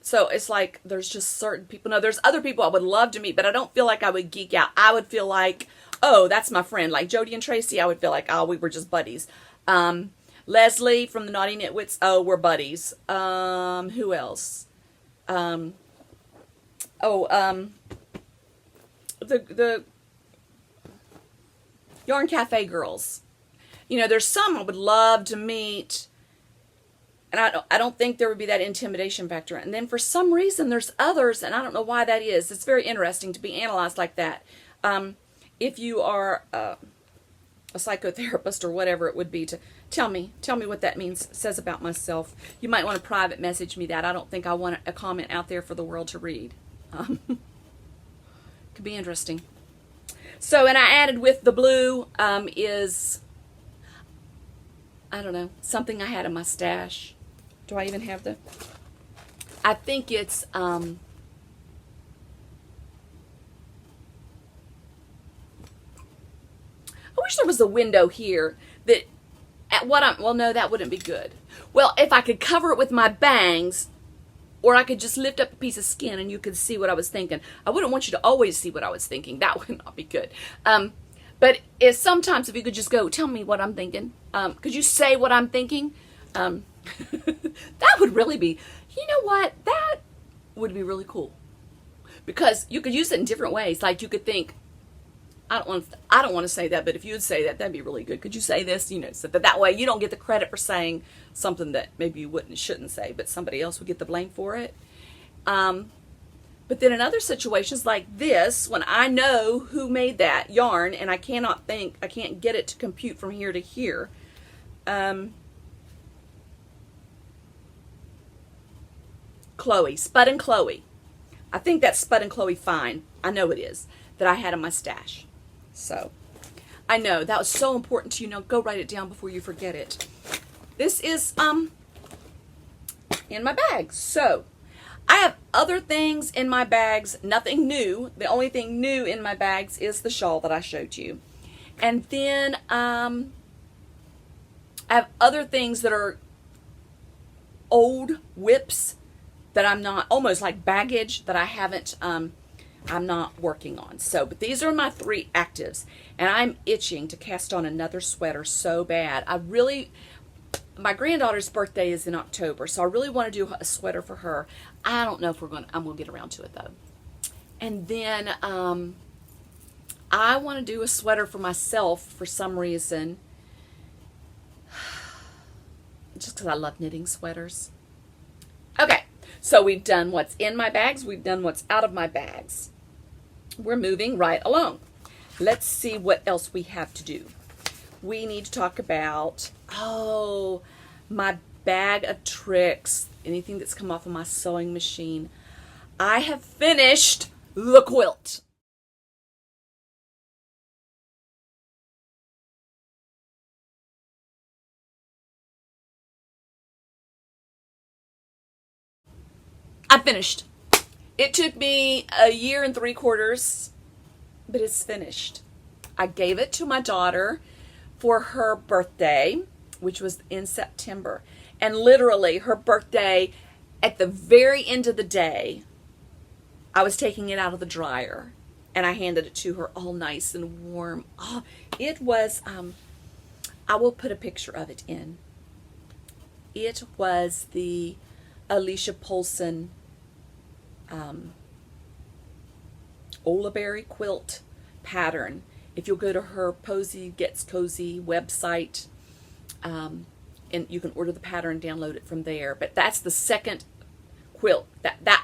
So it's like there's just certain people. No, there's other people I would love to meet, but I don't feel like I would geek out. I would feel like, oh, that's my friend. Like Jody and Tracy, I would feel like, oh, we were just buddies. Leslie from the Naughty Knitwits, oh, we're buddies. Who else? The Yarn Cafe girls. You know, there's some I would love to meet, and I don't think there would be that intimidation factor. And then for some reason, there's others, and I don't know why that is. It's very interesting to be analyzed like that. If you are a psychotherapist or whatever it would be, to tell me what that says about myself. You might want to private message me that. I don't think I want a comment out there for the world to read. Could be interesting. So, and I added with the blue is, I don't know, something I had in my stash. Do I even have I think it's, I wish there was a window here that, well, no, that wouldn't be good. Well, if I could cover it with my bangs, or I could just lift up a piece of skin and you could see what I was thinking. I wouldn't want you to always see what I was thinking. That would not be good. But sometimes if you could just go, tell me what I'm thinking. Could you say what I'm thinking? That would really be, you know what? That would be really cool. Because you could use it in different ways. Like you could think, I don't want to say that, but if you would say that, that'd be really good. Could you say this? You know, so that way you don't get the credit for saying something that maybe you shouldn't say, but somebody else would get the blame for it. But then in other situations like this, when I know who made that yarn and I can't get it to compute from here to here. Chloe, Spud and Chloe. I think that's Spud and Chloe Fine. I know it is. That I had in my stash. So, I know that was so important to you. Go write it down before you forget it. This is in my bag. So, I have other things in my bags, nothing new. The only thing new in my bags is the shawl that I showed you. And then I have other things that are old whips that I'm not, almost like baggage that I haven't, I'm not working on. So, but these are my 3 actives, and I'm itching to cast on another sweater so bad. My granddaughter's birthday is in October, so I really want to do a sweater for her. I don't know if I'm going to get around to it though. And then I want to do a sweater for myself for some reason. Just because I love knitting sweaters. Okay, so we've done what's in my bags. We've done what's out of my bags. We're moving right along. Let's see what else we have to do. We need to talk about, my bag of tricks. Anything that's come off of my sewing machine. I have finished the quilt. I finished. It took me a year and 3/4, but it's finished. I gave it to my daughter for her birthday, which was in September. And literally, her birthday, at the very end of the day, I was taking it out of the dryer, and I handed it to her all nice and warm. Oh, it was, I will put a picture of it in. It was the Alicia Polson Olaberry quilt pattern. If you'll go to her Posy Gets Cozy website, and you can order the pattern and download it from there. But that's the second quilt that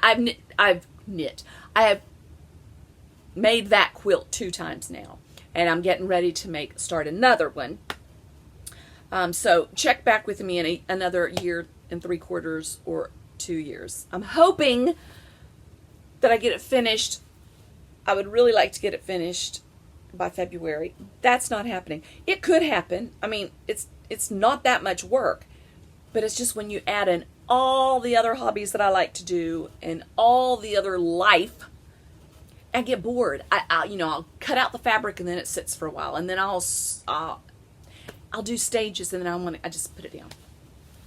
I've knit. I have made that quilt 2 times now, and I'm getting ready to start another one. So check back with me in another year and 3/4 or 2 years. I'm hoping that I get it finished. I would really like to get it finished by February. That's not happening. It could happen. I mean, it's not that much work, but it's just when you add in all the other hobbies that I like to do and all the other life, I get bored. I'll cut out the fabric and then it sits for a while, and then I'll do stages, and then I just put it down.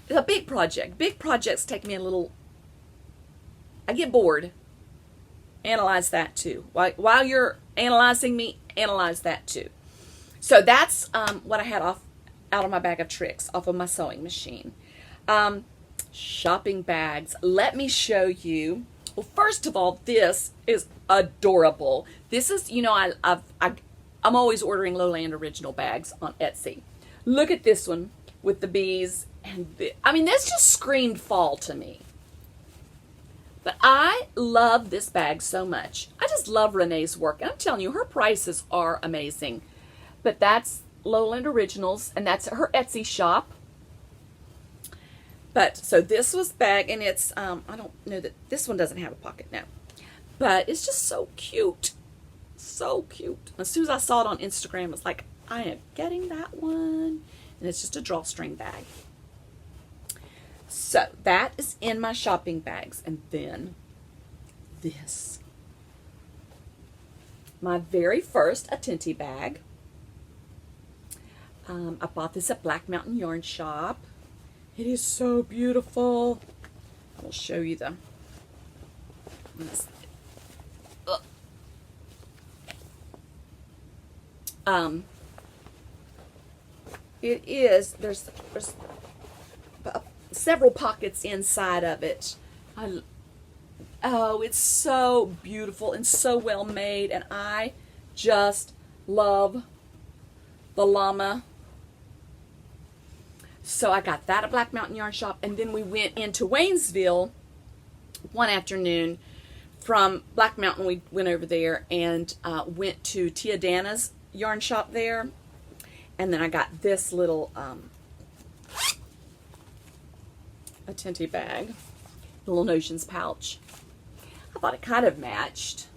It's a big project. Big projects take me a little. I get bored. Analyze that too. While you're analyzing me, analyze that too. So that's what I had out of my bag of tricks, off of my sewing machine. Shopping bags. Let me show you. Well, first of all, this is adorable. This is, I'm always ordering Lowland Original bags on Etsy. Look at this one with the bees, and this just screamed fall to me. But I love this bag so much. I just love Renee's work. And I'm telling you, her prices are amazing. But that's Lowland Originals, and that's her Etsy shop. But, so this was bag, and it's, I don't know that, this one doesn't have a pocket now. But it's just so cute. So cute. As soon as I saw it on Instagram, it's like, I am getting that one. And it's just a drawstring bag. So that is in my shopping bags. And then this. My very first Atenti bag. I bought this at Black Mountain Yarn Shop. It is so beautiful. I will show you the. It is. There's several pockets inside of it. Oh, it's so beautiful and so well made, and I just love the llama. So I got that at Black Mountain Yarn Shop, and then we went into Waynesville one afternoon. From Black Mountain, we went over there and went to Tia Dana's yarn shop there, and then I got this little Atenti bag, the little Notions pouch. I thought it kind of matched.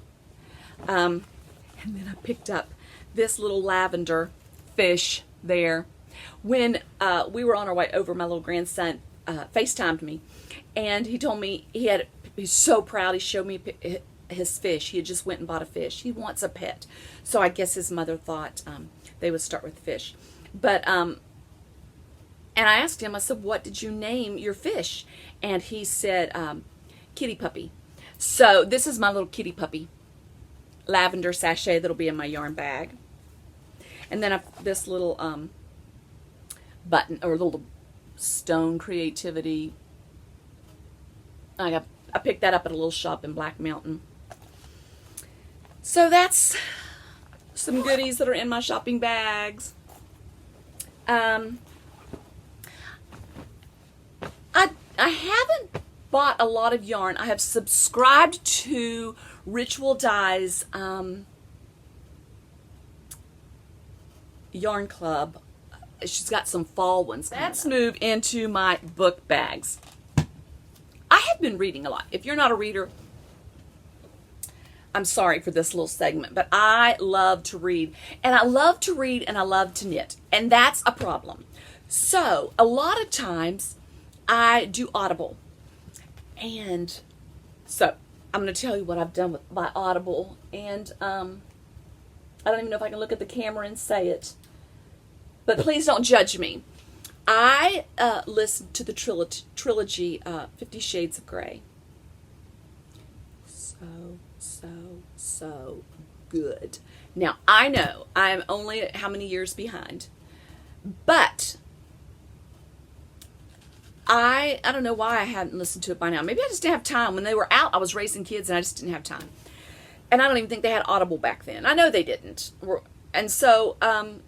And then I picked up this little lavender fish there. When we were on our way over, my little grandson FaceTimed me, and he told me he's so proud. He showed me his fish. He had just went and bought a fish. He wants a pet. So I guess his mother thought they would start with fish. But, and I asked him, I said, what did you name your fish? And he said, Kitty Puppy. So this is my little kitty puppy lavender sachet that'll be in my yarn bag. And then this little button, or little stone creativity. I picked that up at a little shop in Black Mountain. So that's some goodies that are in my shopping bags. I haven't bought a lot of yarn. I have subscribed to Ritual Dye's yarn club. She's got some fall ones. Let's move into my book bags. I have been reading a lot. If you're not a reader, I'm sorry for this little segment, but I love to read. And I love to read and I love to knit. And that's a problem. So, a lot of times, I do Audible. And so, I'm going to tell you what I've done with my Audible, and I don't even know if I can look at the camera and say it, but please don't judge me. I listened to the trilogy 50 Shades of Grey. So good. Now, I know I'm only how many years behind, but I don't know why I hadn't listened to it by now. Maybe I just didn't have time. When they were out, I was raising kids and I just didn't have time. And I don't even think they had Audible back then. I know they didn't. And so, and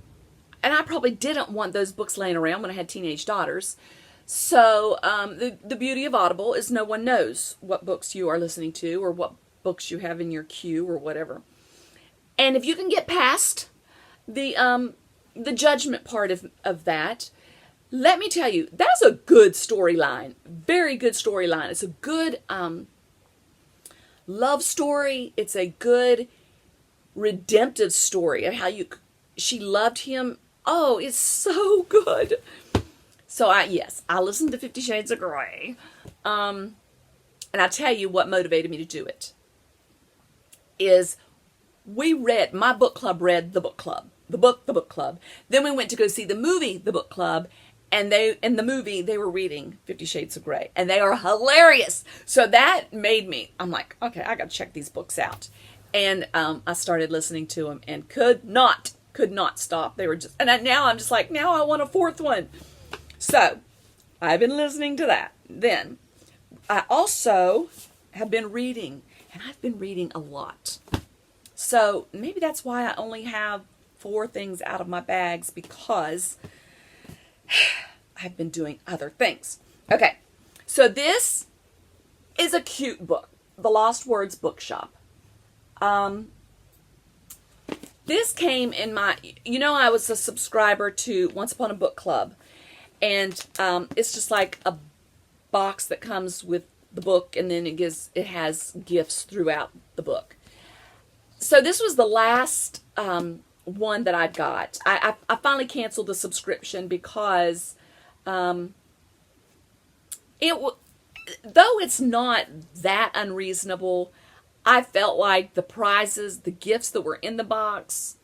I probably didn't want those books laying around when I had teenage daughters. So the beauty of Audible is no one knows what books you are listening to or what books you have in your queue or whatever. And if you can get past the judgment part of that, let me tell you, that's a good storyline. Very good storyline. It's a good love story. It's a good redemptive story of how she loved him. Oh, it's so good. So I listened to 50 Shades of Grey. And I'll tell you what motivated me to do it. Is my book club read the book club. The book club. Then we went to go see the movie, the book club. And in the movie, they were reading 50 Shades of Grey. And they are hilarious. So that made me, I'm like, okay, I got to check these books out. And I started listening to them and could not stop. They were just, and now I'm just like, now I want a fourth one. So I've been listening to that. Then I also have been reading, and I've been reading a lot. So maybe that's why I only have 4 things out of my bags, because I've been doing other things. Okay, so this is a cute book, The Lost Words Bookshop. This came in my, I was a subscriber to Once Upon a Book Club, and it's just like a box that comes with the book, and then it has gifts throughout the book. So this was the last one that I got. I finally canceled the subscription because though it's not that unreasonable, I felt like the prizes, the gifts that were in the box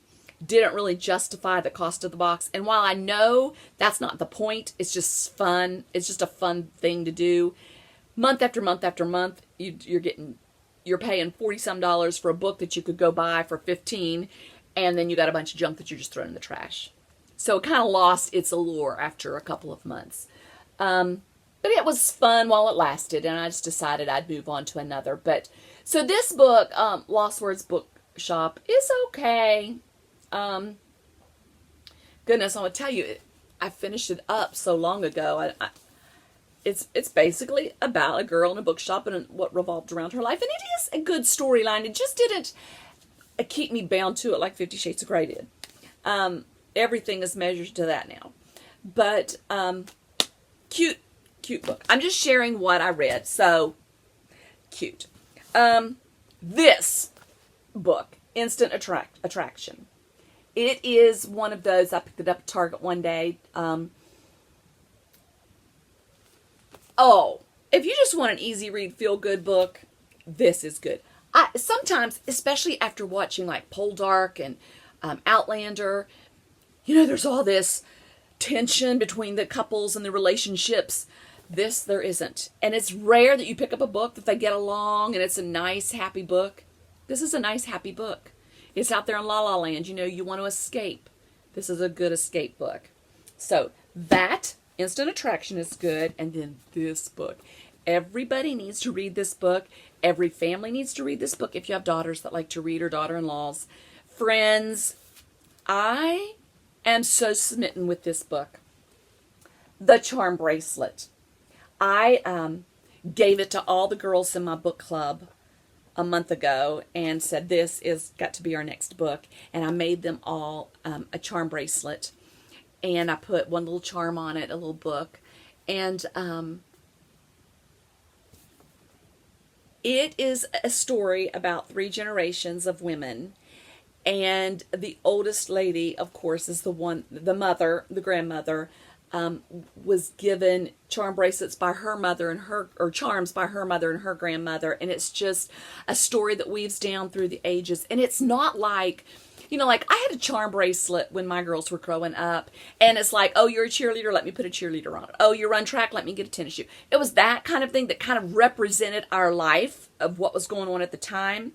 didn't really justify the cost of the box. And while I know that's not the point, it's just fun. It's just a fun thing to do. Month after month after month, you're paying $40-some for a book that you could go buy for $15, and then you got a bunch of junk that you're just throwing in the trash. So it kind of lost its allure after a couple of months. But it was fun while it lasted, and I just decided I'd move on to another. But so this book, Lost Words Bookshop, is okay. Goodness, I'm gonna tell you, I finished it up so long ago. It's basically about a girl in a bookshop and what revolved around her life, and it is a good storyline. It just didn't keep me bound to it like 50 Shades of Grey did. Everything is measured to that now, but cute book. I'm just sharing what I read. So cute. This book, Instant Attraction. It is one of those, I picked it up at Target one day. If you just want an easy read, feel good book, this is good. Sometimes, especially after watching like Poldark and Outlander, there's all this tension between the couples and the relationships. This, there isn't. And it's rare that you pick up a book that they get along and it's a nice, happy book. This is a nice, happy book. It's out there in La La Land. You want to escape. This is a good escape book. So that, Instant Attraction, is good. And then this book. Everybody needs to read this book. Every family needs to read this book if you have daughters that like to read, or daughter-in-laws. Friends, I am so smitten with this book. The Charm Bracelet. I gave it to all the girls in my book club a month ago and said, this is got to be our next book. And I made them all a charm bracelet. And I put one little charm on it, a little book. And it is a story about 3 generations of women. And the oldest lady, of course, is the mother, the grandmother, was given charm bracelets by her mother and or charms by her mother and her grandmother. And it's just a story that weaves down through the ages. And it's not like, like I had a charm bracelet when my girls were growing up. And it's like, oh, you're a cheerleader, let me put a cheerleader on it. Oh, you run track, let me get a tennis shoe. It was that kind of thing that kind of represented our life of what was going on at the time.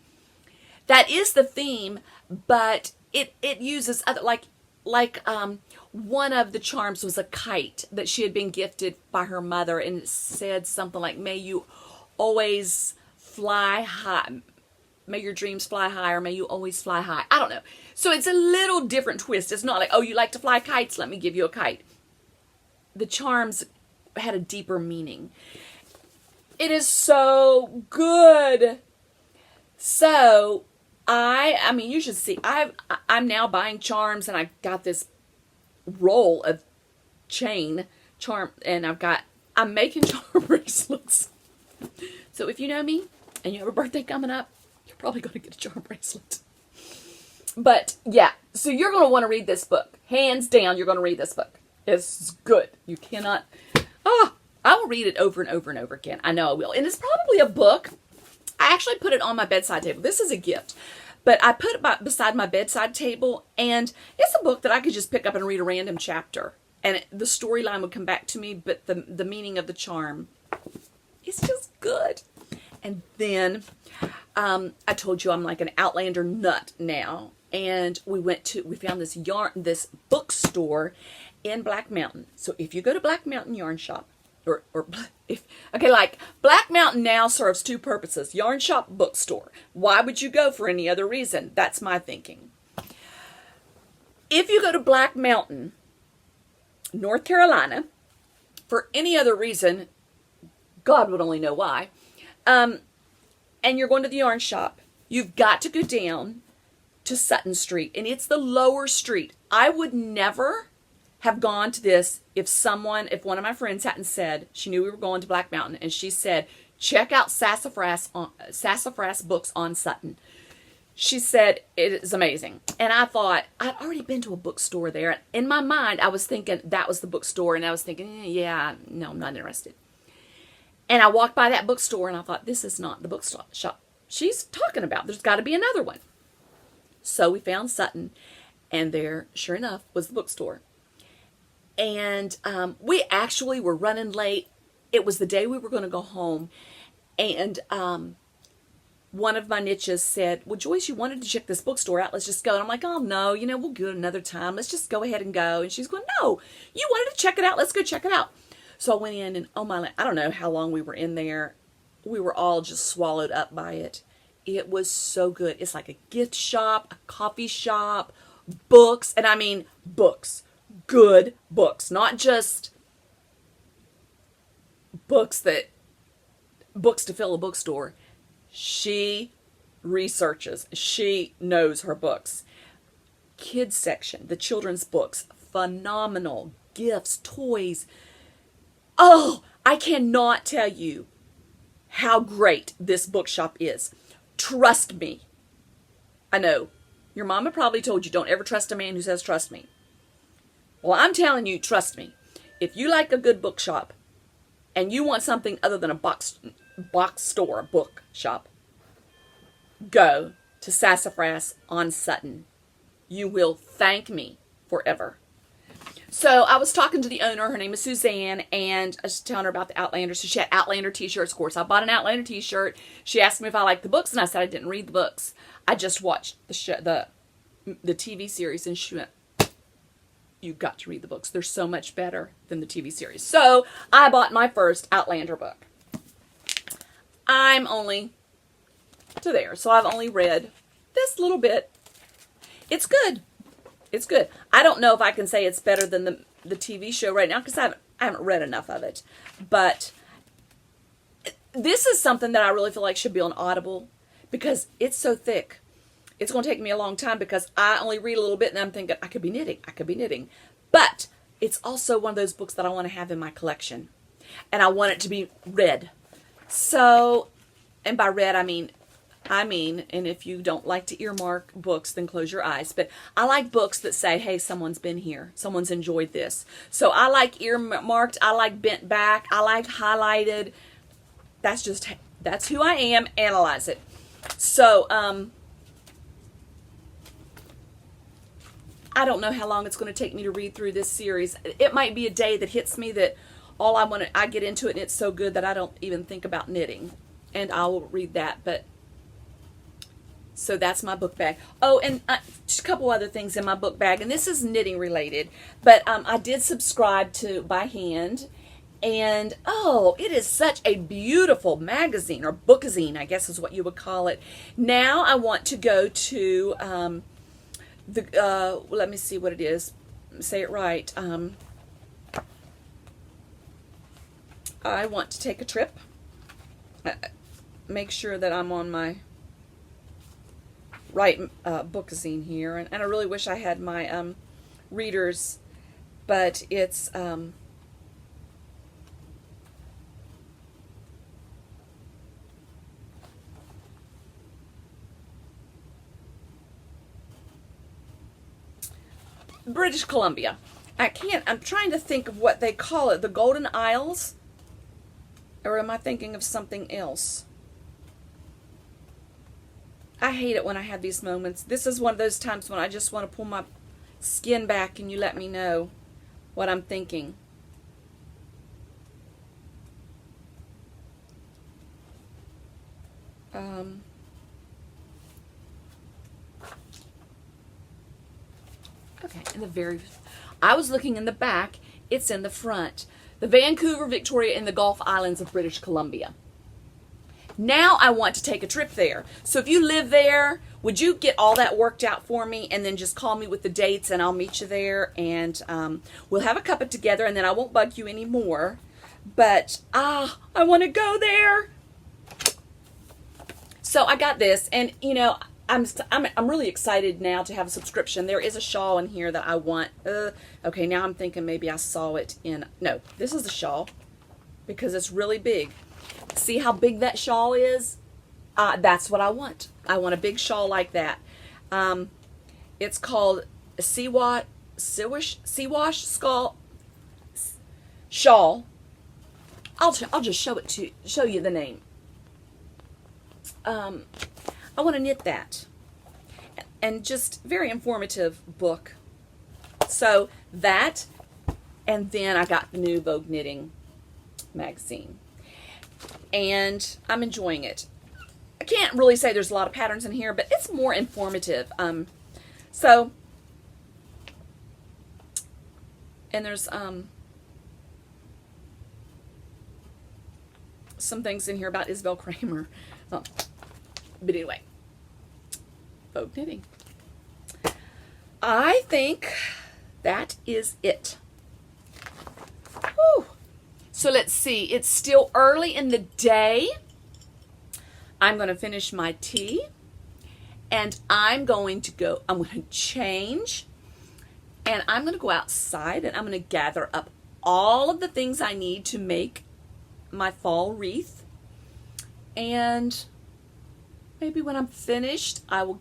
That is the theme, but it uses other, like one of the charms was a kite that she had been gifted by her mother, and it said something like, may you always fly high, may your dreams fly high, or may you always fly high. I don't know. So it's a little different twist. It's not like, oh, you like to fly kites, let me give you a kite. The charms had a deeper meaning. It is so good. So I mean, you should see, I'm now buying charms, and I got this roll of charm, and I'm making charm bracelets. So if you know me and you have a birthday coming up, you're probably going to get a charm bracelet. But yeah, so you're going to want to read this book. Hands down, you're going to read this book. It's good. You cannot, I will read it over and over and over again. I know I will. And it's probably a book. I actually put it on my bedside table. This is a gift. But I put it beside my bedside table, and it's a book that I could just pick up and read a random chapter. And the storyline would come back to me, but the meaning of the charm, it's just good. And then I told you I'm like an Outlander nut now. And we found this bookstore in Black Mountain. So if you go to Black Mountain Yarn Shop, like Black Mountain now serves two purposes: yarn shop, bookstore. Why would you go for any other reason? That's my thinking. If you go to Black Mountain, North Carolina, for any other reason, God would only know why, and you're going to the yarn shop, you've got to go down to Sutton Street, and it's the lower street. I would never have gone to this if one of my friends hadn't said, she knew we were going to Black Mountain, and she said, check out Sassafras Books on Sutton. She said, it is amazing. And I thought, I'd already been to a bookstore there. In my mind, I was thinking that was the bookstore, and I was thinking, no, I'm not interested. And I walked by that bookstore, and I thought, this is not the bookshop she's talking about. There's got to be another one. So we found Sutton, and there, sure enough, was the bookstore. And we actually were running late. It was the day we were going to go home. And one of my niches said, well, Joyce, you wanted to check this bookstore out. Let's just go. And I'm like, oh, no, we'll go another time. Let's just go ahead and go. And she's going, no, you wanted to check it out. Let's go check it out. So I went in, and I don't know how long we were in there. We were all just swallowed up by it. It was so good. It's like a gift shop, a coffee shop, books. And I mean books. Good books, not just books to fill a bookstore. She researches. She knows her books. Kids section, the children's books, phenomenal. Gifts, toys. Oh, I cannot tell you how great this bookshop is. Trust me. I know. Your mama probably told you don't ever trust a man who says trust me. Well, I'm telling you, trust me. If you like a good bookshop and you want something other than a box store, book shop, go to Sassafras on Sutton. You will thank me forever. So I was talking to the owner. Her name is Suzanne, and I was telling her about the Outlander. So she had Outlander t-shirts, of course. I bought an Outlander t-shirt. She asked me if I liked the books, and I said I didn't read the books. I just watched the TV series, and she went, you've got to read the books. They're so much better than the TV series. So I bought my first Outlander book. I'm only to there, so I've only read this little bit. It's good. It's good. I don't know if I can say it's better than the TV show right now, because I haven't read enough of it. But this is something that I really feel like should be on Audible, because it's so thick. It's going to take me a long time because I only read a little bit, and I'm thinking, I could be knitting. But it's also one of those books that I want to have in my collection. And I want it to be read. So, and by read, I mean I mean, and if you don't like to earmark books, then close your eyes. But I like books that say, hey, someone's been here. Someone's enjoyed this. So I like earmarked. I like bent back. I like highlighted. That's who I am. Analyze it. So, I don't know how long it's going to take me to read through this series. It might be a day that hits me that I get into it and it's so good that I don't even think about knitting. And I will read that. But so that's my book bag. Oh, and just a couple other things in my book bag. And this is knitting related. But I did subscribe to By Hand. And, oh, it is such a beautiful magazine, or bookazine, I guess is what you would call it. Now I want to go to let me see what it is. Say it right. I want to take a trip. Make sure that I'm on my right bookazine here. And I really wish I had my readers, but it's... British Columbia. I'm trying to think of what they call it. The Golden Isles? Or am I thinking of something else? I hate it when I have these moments. This is one of those times when I just want to pull my skin back and you let me know what I'm thinking. Okay, I was looking in the back. It's in the front. The Vancouver, Victoria, and the Gulf Islands of British Columbia. Now I want to take a trip there. So if you live there, would you get all that worked out for me and then just call me with the dates and I'll meet you there and we'll have a cuppa together and then I won't bug you anymore. But I want to go there. So I got this, and you know, I'm really excited now to have a subscription. There is a shawl in here that I want. Okay, now I'm thinking maybe I saw it in... No, this is the shawl because it's really big. See how big that shawl is? That's what I want. I want a big shawl like that. It's called Siwash Shawl. I'll just show you the name. I want to knit that. And just very informative book. So that, and then I got the new Vogue Knitting magazine. And I'm enjoying it. I can't really say there's a lot of patterns in here, but it's more informative. And there's some things in here about Isabel Kramer. But anyway, Vogue Knitting. I think that is it. Whew. So let's see. It's still early in the day. I'm going to finish my tea. And I'm going to change. And I'm going to go outside and I'm going to gather up all of the things I need to make my fall wreath. And maybe when I'm finished, I will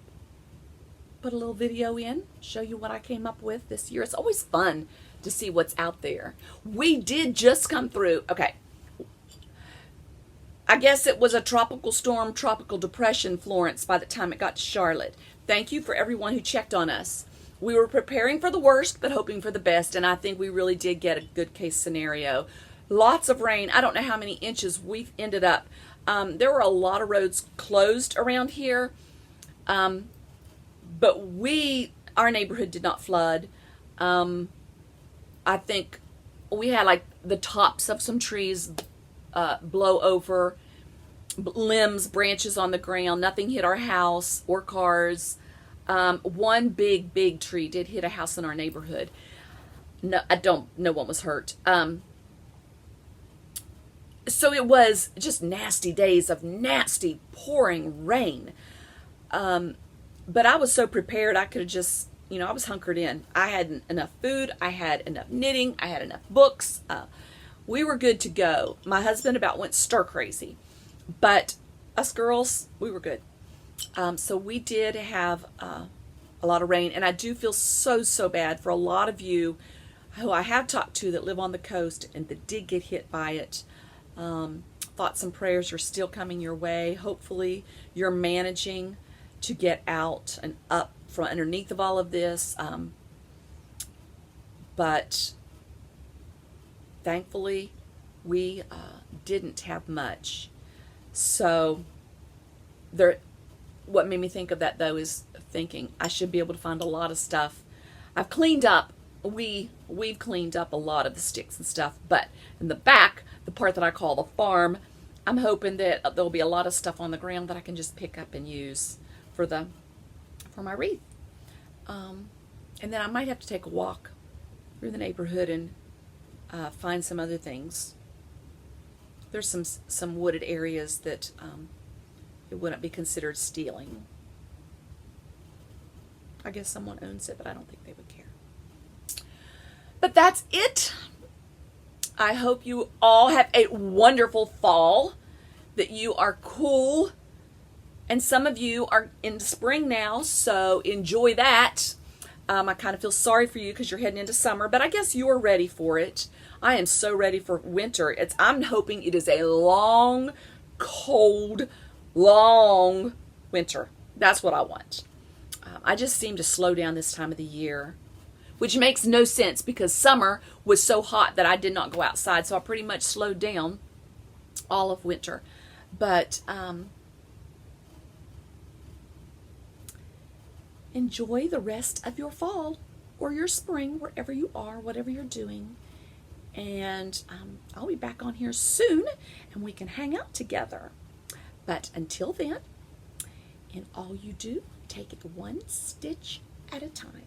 put a little video in, show you what I came up with this year. It's always fun to see what's out there. We did just come through, okay, I guess it was a tropical storm, tropical depression, Florence, by the time it got to Charlotte. Thank you for everyone who checked on us. We were preparing for the worst, but hoping for the best, and I think we really did get a good case scenario. Lots of rain. I don't know how many inches we've ended up. There were a lot of roads closed around here, but our neighborhood did not flood. I think we had like the tops of some trees blow over, limbs, branches on the ground. Nothing hit our house or cars. One big tree did hit a house in our neighborhood. No one was hurt. So it was just nasty days of nasty pouring rain. But I was so prepared, I could have just, I was hunkered in. I had enough food, I had enough knitting, I had enough books. We were good to go. My husband about went stir crazy. But us girls, we were good. So we did have a lot of rain, and I do feel so bad for a lot of you who I have talked to that live on the coast and that did get hit by it. Thoughts and prayers are still coming your way. Hopefully you're managing to get out and up from underneath of all of this. But thankfully we didn't have much. So what made me think of that though is thinking I should be able to find a lot of stuff. I've cleaned up, we've cleaned up a lot of the sticks and stuff, but in the back, the part that I call the farm, I'm hoping that there'll be a lot of stuff on the ground that I can just pick up and use for my wreath. And then I might have to take a walk through the neighborhood and find some other things. There's some wooded areas that it wouldn't be considered stealing. I guess someone owns it, but I don't think they would care. But that's it. I hope you all have a wonderful fall, that you are cool, and some of you are in spring now, so enjoy that. I kind of feel sorry for you because you're heading into summer, but I guess you're ready for it. I am so ready for winter. I'm hoping it is a long, cold, long winter. That's what I want. I just seem to slow down this time of the year, which makes no sense because summer was so hot that I did not go outside, so I pretty much slowed down all of winter. But enjoy the rest of your fall or your spring, wherever you are, whatever you're doing. And I'll be back on here soon, and we can hang out together. But until then, in all you do, take it one stitch at a time.